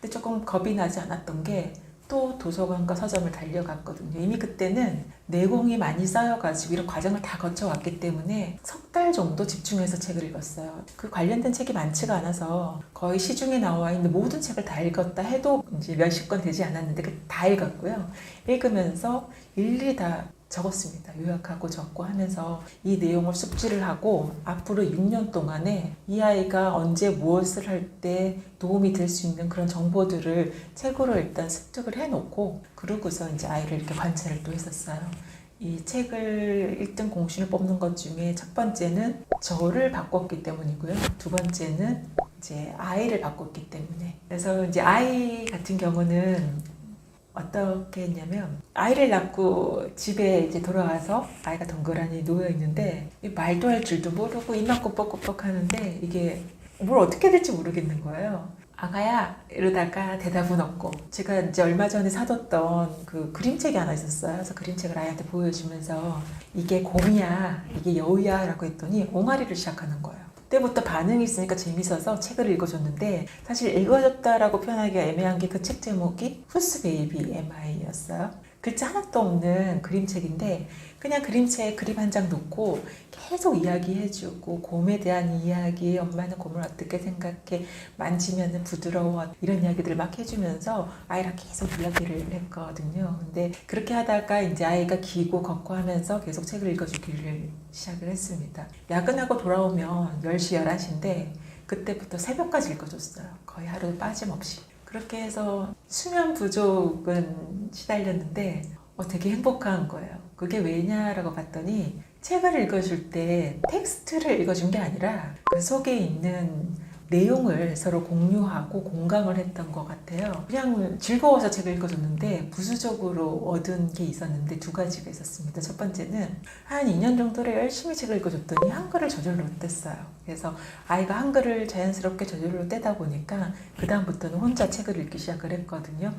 근데 조금 겁이 나지 않았던 게 또 도서관과 서점을 달려갔거든요. 이미 그때는 내공이 많이 쌓여가지고 이런 과정을 다 거쳐왔기 때문에 석 달 정도 집중해서 책을 읽었어요. 그 관련된 책이 많지가 않아서 거의 시중에 나와 있는 모든 책을 다 읽었다 해도 이제 몇십 권 되지 않았는데 다 읽었고요. 읽으면서 일일이 다 적었습니다. 요약하고 적고 하면서 이 내용을 숙지를 하고 앞으로 6년 동안에 이 아이가 언제 무엇을 할 때 도움이 될 수 있는 그런 정보들을 책으로 일단 습득을 해놓고 그러고서 이제 아이를 이렇게 관찰을 또 했었어요. 이 책을 1등 공신을 뽑는 것 중에 첫 번째는 저를 바꿨기 때문이고요. 두 번째는 이제 아이를 바꿨기 때문에. 그래서 이제 아이 같은 경우는 어떻게 했냐면 아이를 낳고 집에 이제 돌아와서 아이가 덩그러니 놓여 있는데 말도 할 줄도 모르고 입만 꼬뻑꼬뻑 하는데 이게 뭘 어떻게 될지 모르겠는 거예요. 아가야 이러다가 대답은 없고 제가 이제 얼마 전에 사뒀던 그 그림책이 하나 있었어요. 그래서 그림책을 아이한테 보여주면서 이게 곰이야 이게 여우야 라고 했더니 옹알이를 시작하는 거예요. 그때부터 반응이 있으니까 재밌어서 책을 읽어줬는데 사실 읽어줬다라고 표현하기가 애매한 게 그 책 제목이 후스 베이비 MI였어요. 글자 하나도 없는 그림책인데 그냥 그림체에 그림 한 장 놓고 계속 이야기해주고 곰에 대한 이야기, 엄마는 곰을 어떻게 생각해, 만지면 부드러워 이런 이야기들을 막 해주면서 아이랑 계속 이야기를 했거든요. 근데 그렇게 하다가 이제 아이가 기고 걷고 하면서 계속 책을 읽어주기를 시작을 했습니다. 야근하고 돌아오면 10시, 11시인데 그때부터 새벽까지 읽어줬어요. 거의 하루 빠짐없이. 그렇게 해서 수면 부족은 시달렸는데 되게 행복한 거예요. 그게 왜냐라고 봤더니 책을 읽어줄 때 텍스트를 읽어준 게 아니라 그 속에 있는 내용을 서로 공유하고 공감을 했던 것 같아요. 그냥 즐거워서 책을 읽어줬는데 부수적으로 얻은 게 있었는데 두 가지가 있었습니다. 첫 번째는 한 2년 정도를 열심히 책을 읽어줬더니 한글을 저절로 뗐어요. 그래서 아이가 한글을 자연스럽게 저절로 떼다 보니까 그 다음부터는 혼자 책을 읽기 시작을 했거든요.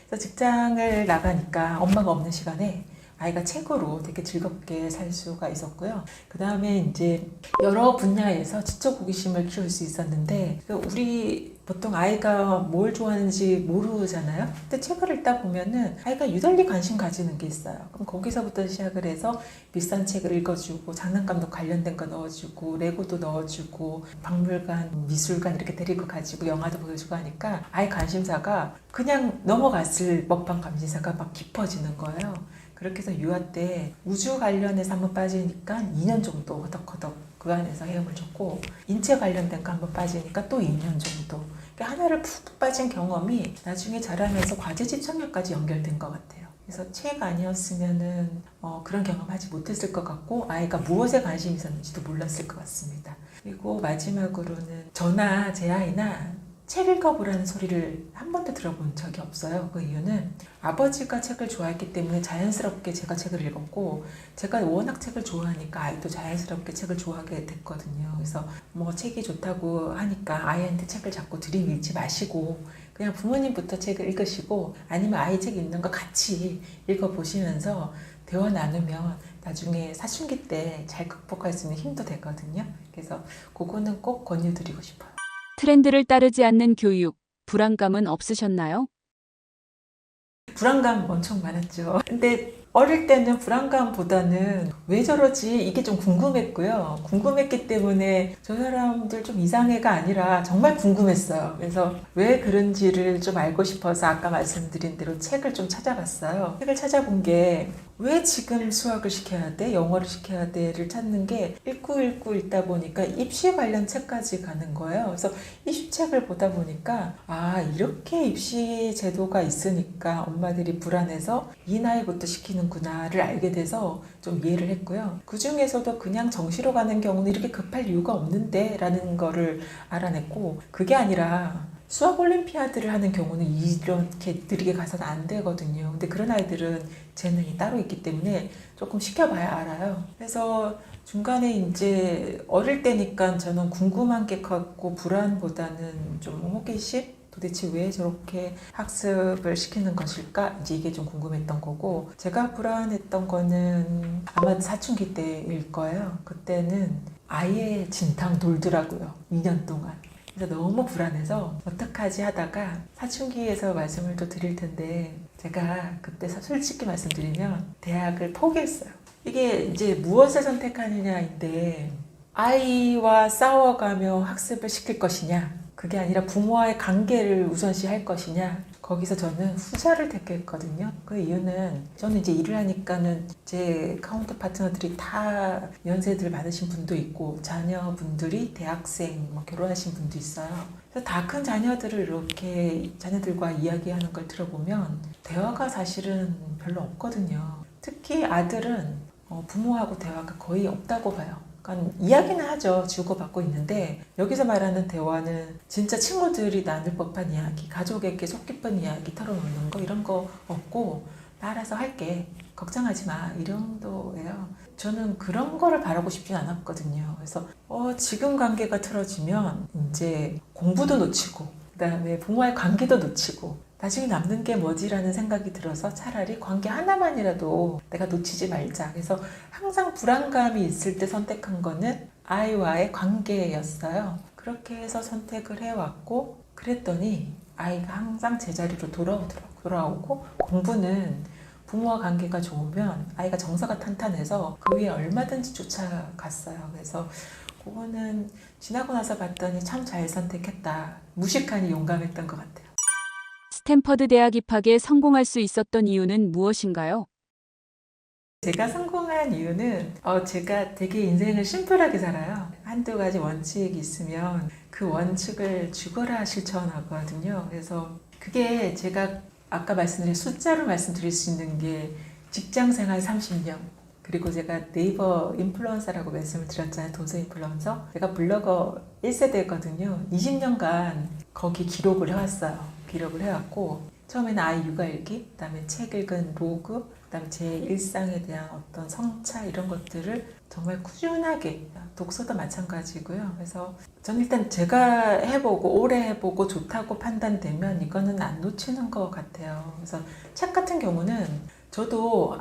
그래서 직장을 나가니까 엄마가 없는 시간에 아이가 책으로 되게 즐겁게 살 수가 있었고요. 그 다음에 이제 여러 분야에서 지적 호기심을 키울 수 있었는데 우리 보통 아이가 뭘 좋아하는지 모르잖아요. 근데 책을 읽다 보면은 아이가 유달리 관심 가지는 게 있어요. 그럼 거기서부터 시작을 해서 비싼 책을 읽어주고 장난감도 관련된 거 넣어주고 레고도 넣어주고 박물관, 미술관 이렇게 데리고 가지고 영화도 보여주고 하니까 아이 관심사가 그냥 넘어갔을 법한 관심사가 막 깊어지는 거예요. 그렇게 해서 유아 때 우주 관련해서 한번 빠지니까 2년 정도 허덕허덕 그 안에서 헤엄을 쳤고 인체 관련된 거 한번 빠지니까 또 2년 정도 하나를 푹 빠진 경험이 나중에 자라면서 과제 집중력까지 연결된 것 같아요. 그래서 책 아니었으면은 그런 경험하지 못했을 것 같고 아이가 무엇에 관심이 있었는지도 몰랐을 것 같습니다. 그리고 마지막으로는 저나 제 아이나 책 읽어보라는 소리를 한 번도 들어본 적이 없어요. 그 이유는 아버지가 책을 좋아했기 때문에 자연스럽게 제가 책을 읽었고 제가 워낙 책을 좋아하니까 아이도 자연스럽게 책을 좋아하게 됐거든요. 그래서 뭐 책이 좋다고 하니까 아이한테 책을 자꾸 들이밀지 마시고 그냥 부모님부터 책을 읽으시고 아니면 아이 책 읽는 거 같이 읽어보시면서 대화 나누면 나중에 사춘기 때 잘 극복할 수 있는 힘도 되거든요. 그래서 그거는 꼭 권유드리고 싶어요. 트렌드를 따르지 않는 교육, 불안감은 없으셨나요? 불안감 엄청 많았죠. 근데 어릴 때는 불안감보다는 왜 저러지 이게 좀 궁금했고요. 궁금했기 때문에 저 사람들 좀 이상해가 아니라 정말 궁금했어요. 그래서 왜 그런지를 좀 알고 싶어서 아까 말씀드린 대로 책을 좀 찾아봤어요. 책을 찾아본 게 왜 지금 수학을 시켜야 돼? 영어를 시켜야 돼?를 찾는 게 읽고 읽다 보니까 입시 관련 책까지 가는 거예요. 그래서 입시책을 보다 보니까 이렇게 입시 제도가 있으니까 엄마들이 불안해서 이 나이부터 시키는구나를 알게 돼서 좀 이해를 했고요. 그 중에서도 그냥 정시로 가는 경우는 이렇게 급할 이유가 없는데 라는 거를 알아냈고 그게 아니라 수학 올림피아드를 하는 경우는 이렇게 느리게 가서는 안 되거든요. 근데 그런 아이들은 재능이 따로 있기 때문에 조금 시켜봐야 알아요. 그래서 중간에 이제 어릴 때니까 저는 궁금한 게 컸고 불안보다는 좀 호기심? 도대체 왜 저렇게 학습을 시키는 것일까? 이제 이게 좀 궁금했던 거고 제가 불안했던 거는 아마 사춘기 때일 거예요. 그때는 아예 진탕 돌더라고요. 2년 동안. 그래서 너무 불안해서 어떡하지 하다가 사춘기에서 말씀을 또 드릴 텐데 제가 그때 솔직히 말씀드리면 대학을 포기했어요. 이게 이제 무엇을 선택하느냐인데 아이와 싸워가며 학습을 시킬 것이냐, 그게 아니라 부모와의 관계를 우선시할 것이냐, 거기서 저는 후자를 택했거든요. 그 이유는 저는 이제 일을 하니까는 제 카운터 파트너들이 다 연세들 많으신 분도 있고 자녀분들이 대학생, 결혼하신 분도 있어요. 그래서 다 큰 자녀들을 이렇게 자녀들과 이야기하는 걸 들어보면 대화가 사실은 별로 없거든요. 특히 아들은 부모하고 대화가 거의 없다고 봐요. 그러니까 이야기는 하죠. 주고받고 있는데 여기서 말하는 대화는 진짜 친구들이 나눌 법한 이야기, 가족에게 속 깊은 이야기 털어놓는 거 이런 거 없고 나 알아서 할게, 걱정하지 마, 이 정도예요. 저는 그런 거를 바라고 싶진 않았거든요. 그래서 지금 관계가 틀어지면 이제 공부도 놓치고 그다음에 부모와의 관계도 놓치고 나중에 남는 게 뭐지라는 생각이 들어서 차라리 관계 하나만이라도 내가 놓치지 말자. 그래서 항상 불안감이 있을 때 선택한 거는 아이와의 관계였어요. 그렇게 해서 선택을 해왔고 그랬더니 아이가 항상 제자리로 돌아오고 공부는 부모와 관계가 좋으면 아이가 정서가 탄탄해서 그 위에 얼마든지 쫓아갔어요. 그래서 그거는 지나고 나서 봤더니 참 잘 선택했다. 무식하니 용감했던 것 같아요. 스탠퍼드 대학 입학에 성공할 수 있었던 이유는 무엇인가요? 제가 성공한 이유는 제가 되게 인생을 심플하게 살아요. 한두 가지 원칙이 있으면 그 원칙을 죽어라 실천하거든요. 그래서 그게 제가 아까 말씀드린 숫자로 말씀드릴 수 있는 게 직장생활 30년, 그리고 제가 네이버 인플루언서라고 말씀을 드렸잖아요. 동서 인플루언서. 제가 블로거 1세대거든요. 20년간 거기 기록을 해왔어요. 기록을 해왔고 처음에는 아이 육아일기, 그다음에 책 읽은 로그, 그다음에 제 일상에 대한 어떤 성차 이런 것들을 정말 꾸준하게, 독서도 마찬가지고요. 그래서 저는 일단 제가 해보고 오래 해보고 좋다고 판단되면 이거는 안 놓치는 것 같아요. 그래서 책 같은 경우는 저도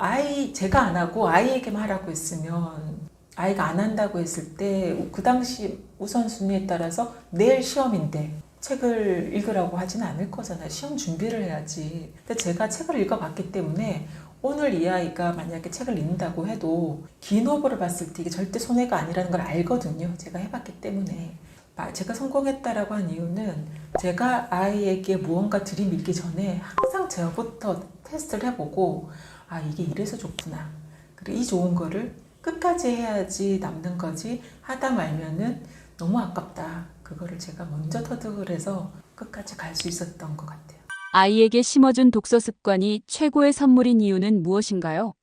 제가 안 하고 아이에게만 하라고 했으면 아이가 안 한다고 했을 때 그 당시 우선순위에 따라서 내일 시험인데 책을 읽으라고 하지는 않을 거잖아요. 시험 준비를 해야지. 근데 제가 책을 읽어봤기 때문에 오늘 이 아이가 만약에 책을 읽는다고 해도 긴 호흡으로 봤을 때 이게 절대 손해가 아니라는 걸 알거든요. 제가 해봤기 때문에. 제가 성공했다라고 한 이유는 제가 아이에게 무언가 들이밀기 전에 항상 저부터 테스트를 해보고 이게 이래서 좋구나. 그리고 이 좋은 거를 끝까지 해야지 남는 거지 하다 말면은 너무 아깝다. 그거를 제가 먼저 터득을 해서 끝까지 갈 수 있었던 것 같아요. 아이에게 심어준 독서 습관이 최고의 선물인 이유는 무엇인가요?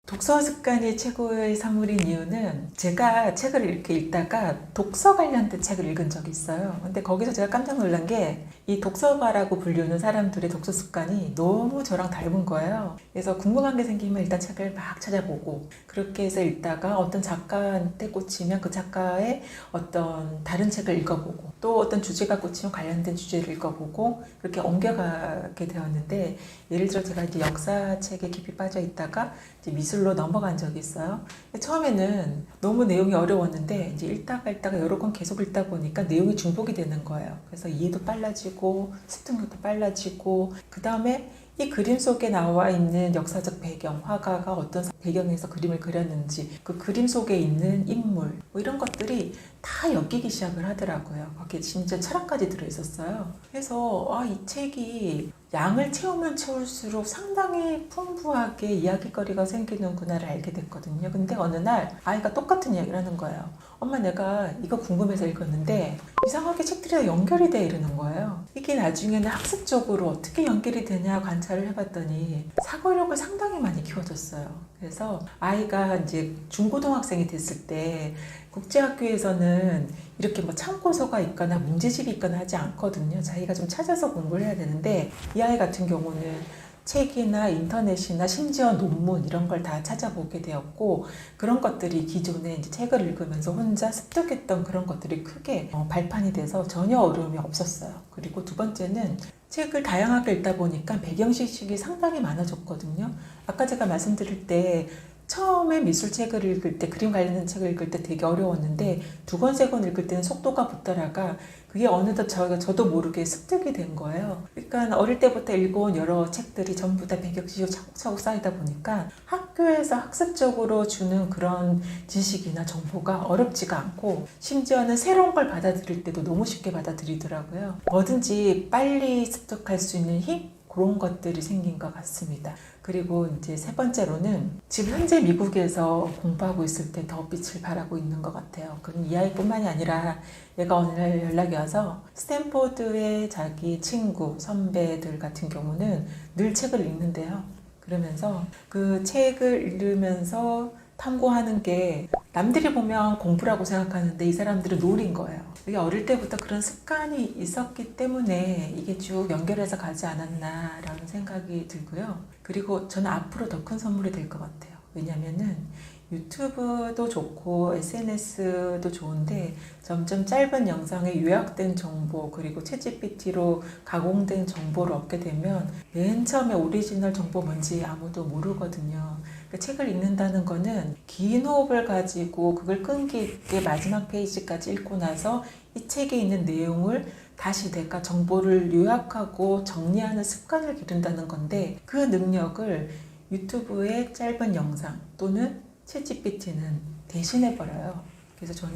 독서 습관이 최고의 선물인 이유는 제가 책을 이렇게 읽다가 독서 관련된 책을 읽은 적이 있어요. 근데 거기서 제가 깜짝 놀란 게 이 독서가라고 불리는 사람들의 독서 습관이 너무 저랑 닮은 거예요. 그래서 궁금한 게 생기면 일단 책을 막 찾아보고 그렇게 해서 읽다가 어떤 작가한테 꽂히면 그 작가의 어떤 다른 책을 읽어보고 또 어떤 주제가 꽂히면 관련된 주제를 읽어보고 그렇게 옮겨가게 되었는데 예를 들어 제가 이제 역사책에 깊이 빠져 있다가 이제 미술로 넘어간 적이 있어요. 처음에는 너무 내용이 어려웠는데 이제 읽다가 여러 권 계속 읽다 보니까 내용이 중복이 되는 거예요. 그래서 이해도 빨라지고 습득력도 빨라지고 그 다음에 이 그림 속에 나와 있는 역사적 배경, 화가가 어떤 배경에서 그림을 그렸는지 그 그림 속에 있는 인물 이런 것들이 다 엮이기 시작을 하더라고요. 거기에 심지어 철학까지 들어있었어요. 그래서 이 책이 양을 채우면 채울수록 상당히 풍부하게 이야기거리가 생기는구나를 알게 됐거든요. 근데 어느 날 아이가 똑같은 이야기를 하는 거예요. 엄마, 내가 이거 궁금해서 읽었는데 이상하게 책들이 다 연결이 돼 이러는 거예요. 이게 나중에는 학습적으로 어떻게 연결이 되냐 관찰을 해봤더니 사고력을 상당히 많이 키워줬어요. 그래서 아이가 이제 중고등학생이 됐을 때 국제학교에서는 이렇게 참고서가 있거나 문제집이 있거나 하지 않거든요. 자기가 좀 찾아서 공부를 해야 되는데 이 아이 같은 경우는 책이나 인터넷이나 심지어 논문 이런 걸 다 찾아보게 되었고 그런 것들이 기존에 이제 책을 읽으면서 혼자 습득했던 그런 것들이 크게 발판이 돼서 전혀 어려움이 없었어요. 그리고 두 번째는 책을 다양하게 읽다 보니까 배경 지식이 상당히 많아졌거든요. 아까 제가 말씀드릴 때 처음에 미술책을 읽을 때, 그림 관련된 책을 읽을 때 되게 어려웠는데 두 권, 세 권 읽을 때는 속도가 붙더라가 그게 어느덧 저도 모르게 습득이 된 거예요. 그러니까 어릴 때부터 읽어온 여러 책들이 전부 다 배경지식으로 차곡차곡 쌓이다 보니까 학교에서 학습적으로 주는 그런 지식이나 정보가 어렵지가 않고 심지어는 새로운 걸 받아들일 때도 너무 쉽게 받아들이더라고요. 뭐든지 빨리 습득할 수 있는 힘? 그런 것들이 생긴 것 같습니다. 그리고 이제 세 번째로는 지금 현재 미국에서 공부하고 있을 때 더 빛을 발하고 있는 것 같아요. 그럼 이 아이뿐만이 아니라 얘가 어느 날 연락이 와서 스탠포드의 자기 친구, 선배들 같은 경우는 늘 책을 읽는데요. 그러면서 그 책을 읽으면서 탐구하는 게 남들이 보면 공부라고 생각하는데 이 사람들은 놀인 거예요. 이게 어릴 때부터 그런 습관이 있었기 때문에 이게 쭉 연결해서 가지 않았나라는 생각이 들고요. 그리고 저는 앞으로 더 큰 선물이 될 것 같아요. 왜냐면은 유튜브도 좋고 SNS도 좋은데 점점 짧은 영상에 요약된 정보 그리고 챗GPT로 가공된 정보를 얻게 되면 맨 처음에 오리지널 정보 뭔지 아무도 모르거든요. 그러니까 책을 읽는다는 거는 긴 호흡을 가지고 그걸 끈기 있게 마지막 페이지까지 읽고 나서 이 책에 있는 내용을 다시 내가 정보를 요약하고 정리하는 습관을 기른다는 건데 그 능력을 유튜브의 짧은 영상 또는 챗GPT는 대신해버려요. 그래서 저는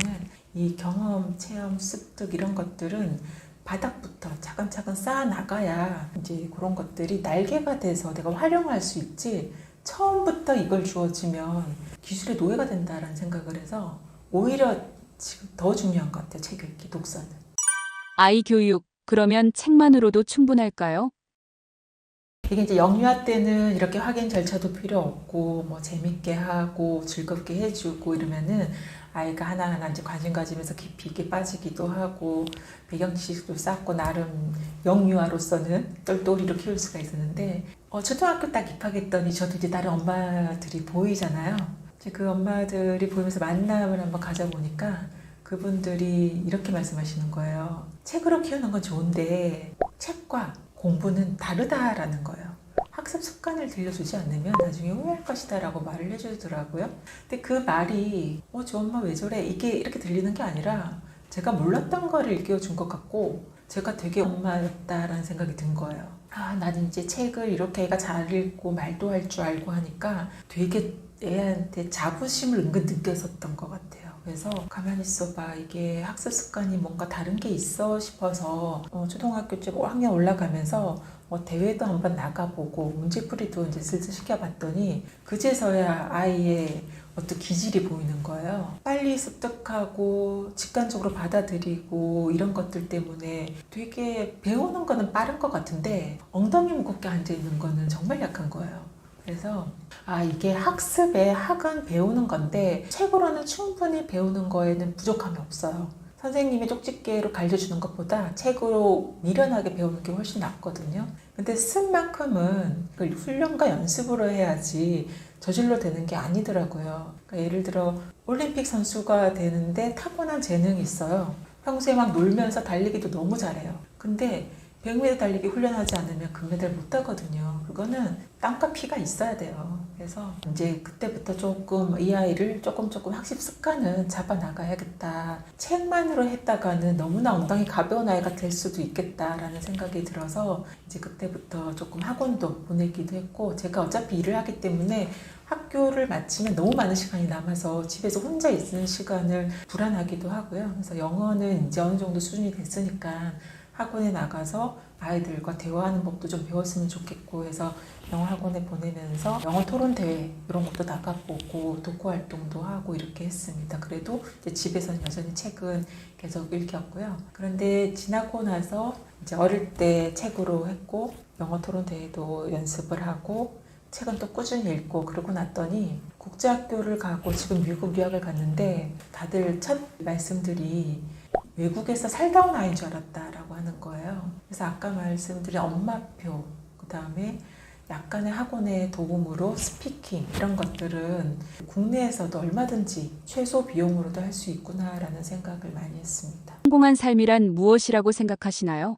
이 경험, 체험, 습득 이런 것들은 바닥부터 차근차근 쌓아 나가야 이제 그런 것들이 날개가 돼서 내가 활용할 수 있지 처음부터 이걸 주어지면 기술의 노예가 된다라는 생각을 해서 오히려 지금 더 중요한 것 같아요. 책 읽기, 독서는. 아이 교육, 그러면 책만으로도 충분할까요? 이게 이제 영유아 때는 이렇게 확인 절차도 필요 없고 뭐 재밌게 하고 즐겁게 해주고 이러면은 아이가 하나하나 이제 관심 가지면서 깊이 있게 빠지기도 하고 배경 지식도 쌓고 나름 영유아로서는 똘똘이로 키울 수가 있었는데 초등학교 딱 입학했더니 저도 이제 다른 엄마들이 보이잖아요. 이제 그 엄마들이 보이면서 만남을 한번 가져보니까 그분들이 이렇게 말씀하시는 거예요. 책으로 키우는 건 좋은데 책과 공부는 다르다라는 거예요. 학습 습관을 들려주지 않으면 나중에 후회할 것이다 라고 말을 해주더라고요. 근데 그 말이 저 엄마 왜 저래? 이게 이렇게 들리는 게 아니라 제가 몰랐던 거를 일깨워준 것 같고 제가 되게 엄마였다라는 생각이 든 거예요. 나는 이제 책을 이렇게 애가 잘 읽고 말도 할 줄 알고 하니까 되게 애한테 자부심을 은근 느꼈었던 것 같아요. 그래서 가만히 있어봐 이게 학습 습관이 뭔가 다른 게 있어 싶어서 초등학교 쪽 5학년 올라가면서 대회도 한번 나가보고 문제풀이도 이제 슬슬 시켜봤더니 그제서야 아이의 어떤 기질이 보이는 거예요. 빨리 습득하고 직관적으로 받아들이고 이런 것들 때문에 되게 배우는 거는 빠른 것 같은데 엉덩이 무겁게 앉아있는 거는 정말 약한 거예요. 그래서 이게 학습의 학은 배우는 건데 책으로는 충분히 배우는 거에는 부족함이 없어요. 선생님이 쪽집게로 가르쳐주는 것보다 책으로 미련하게 배우는 게 훨씬 낫거든요. 근데 쓴 만큼은 그걸 훈련과 연습으로 해야지 저절로 되는 게 아니더라고요. 그러니까 예를 들어 올림픽 선수가 되는데 타고난 재능이 있어요. 평소에 막 놀면서 달리기도 너무 잘해요. 근데 100m 달리기 훈련하지 않으면 금메달 못 따거든요. 그거는 땀과 피가 있어야 돼요. 그래서 이제 그때부터 조금 이 아이를 조금 학습 습관은 잡아 나가야겠다. 책만으로 했다가는 너무나 엉덩이 가벼운 아이가 될 수도 있겠다라는 생각이 들어서 이제 그때부터 조금 학원도 보내기도 했고 제가 어차피 일을 하기 때문에 학교를 마치면 너무 많은 시간이 남아서 집에서 혼자 있는 시간을 불안하기도 하고요. 그래서 영어는 이제 어느 정도 수준이 됐으니까 학원에 나가서 아이들과 대화하는 법도 좀 배웠으면 좋겠고 해서 영어 학원에 보내면서 영어 토론 대회 이런 것도 나가보고 독후 활동도 하고 이렇게 했습니다. 그래도 이제 집에서는 여전히 책은 계속 읽혔고요. 그런데 지나고 나서 이제 어릴 때 책으로 했고 영어 토론 대회도 연습을 하고 책은 또 꾸준히 읽고 그러고 났더니 국제학교를 가고 지금 미국 유학을 갔는데 다들 첫 말씀들이 외국에서 살다 온 아이인 줄 알았다라고 하는 거예요. 그래서 아까 말씀드린 엄마표, 그 다음에 약간의 학원의 도움으로 스피킹 이런 것들은 국내에서도 얼마든지 최소 비용으로도 할 수 있구나라는 생각을 많이 했습니다. 성공한 삶이란 무엇이라고 생각하시나요?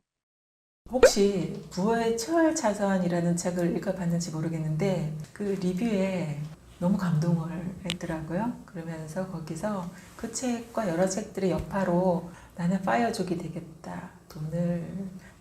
혹시 부의 초월차선이라는 책을 읽어봤는지 모르겠는데 그 리뷰에 너무 감동을 했더라고요. 그러면서 거기서 그 책과 여러 책들의 여파로 나는 파이어족이 되겠다. 돈을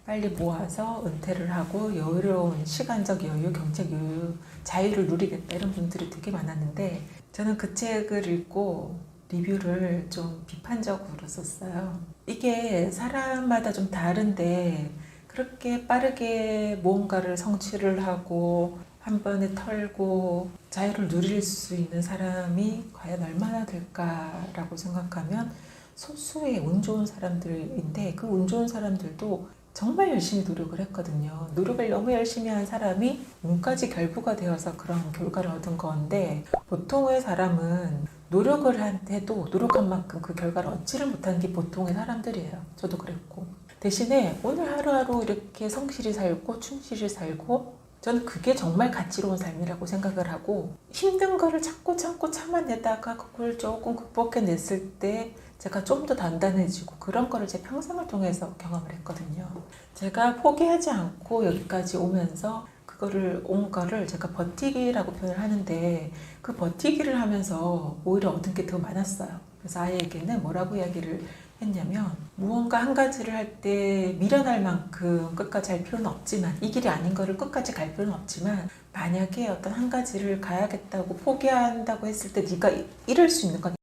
빨리 모아서 은퇴를 하고 여유로운 시간적 여유, 경제적 여유, 자유를 누리겠다 이런 분들이 되게 많았는데 저는 그 책을 읽고 리뷰를 좀 비판적으로 썼어요. 이게 사람마다 좀 다른데 그렇게 빠르게 무언가를 성취를 하고 한 번에 털고 자유를 누릴 수 있는 사람이 과연 얼마나 될까라고 생각하면 소수의 운 좋은 사람들인데 그 운 좋은 사람들도 정말 열심히 노력을 했거든요. 노력을 너무 열심히 한 사람이 운까지 결부가 되어서 그런 결과를 얻은 건데 보통의 사람은 노력을 해도 노력한 만큼 그 결과를 얻지를 못하는 게 보통의 사람들이에요. 저도 그랬고. 대신에 오늘 하루하루 이렇게 성실히 살고 충실히 살고 저는 그게 정말 가치로운 삶이라고 생각을 하고 힘든 거를 참고 참아내다가 그걸 조금 극복해냈을 때 제가 좀 더 단단해지고 그런 거를 제 평생을 통해서 경험을 했거든요. 제가 포기하지 않고 여기까지 오면서 그거를 온 거를 제가 버티기라고 표현을 하는데 그 버티기를 하면서 오히려 얻은 게 더 많았어요. 그래서 아이에게는 뭐라고 이야기를 했냐면 무언가 한 가지를 할 때 미련할 만큼 끝까지 할 필요는 없지만 이 길이 아닌 거를 끝까지 갈 필요는 없지만 만약에 어떤 한 가지를 가야겠다고 포기한다고 했을 때 네가 이룰 수 있는 건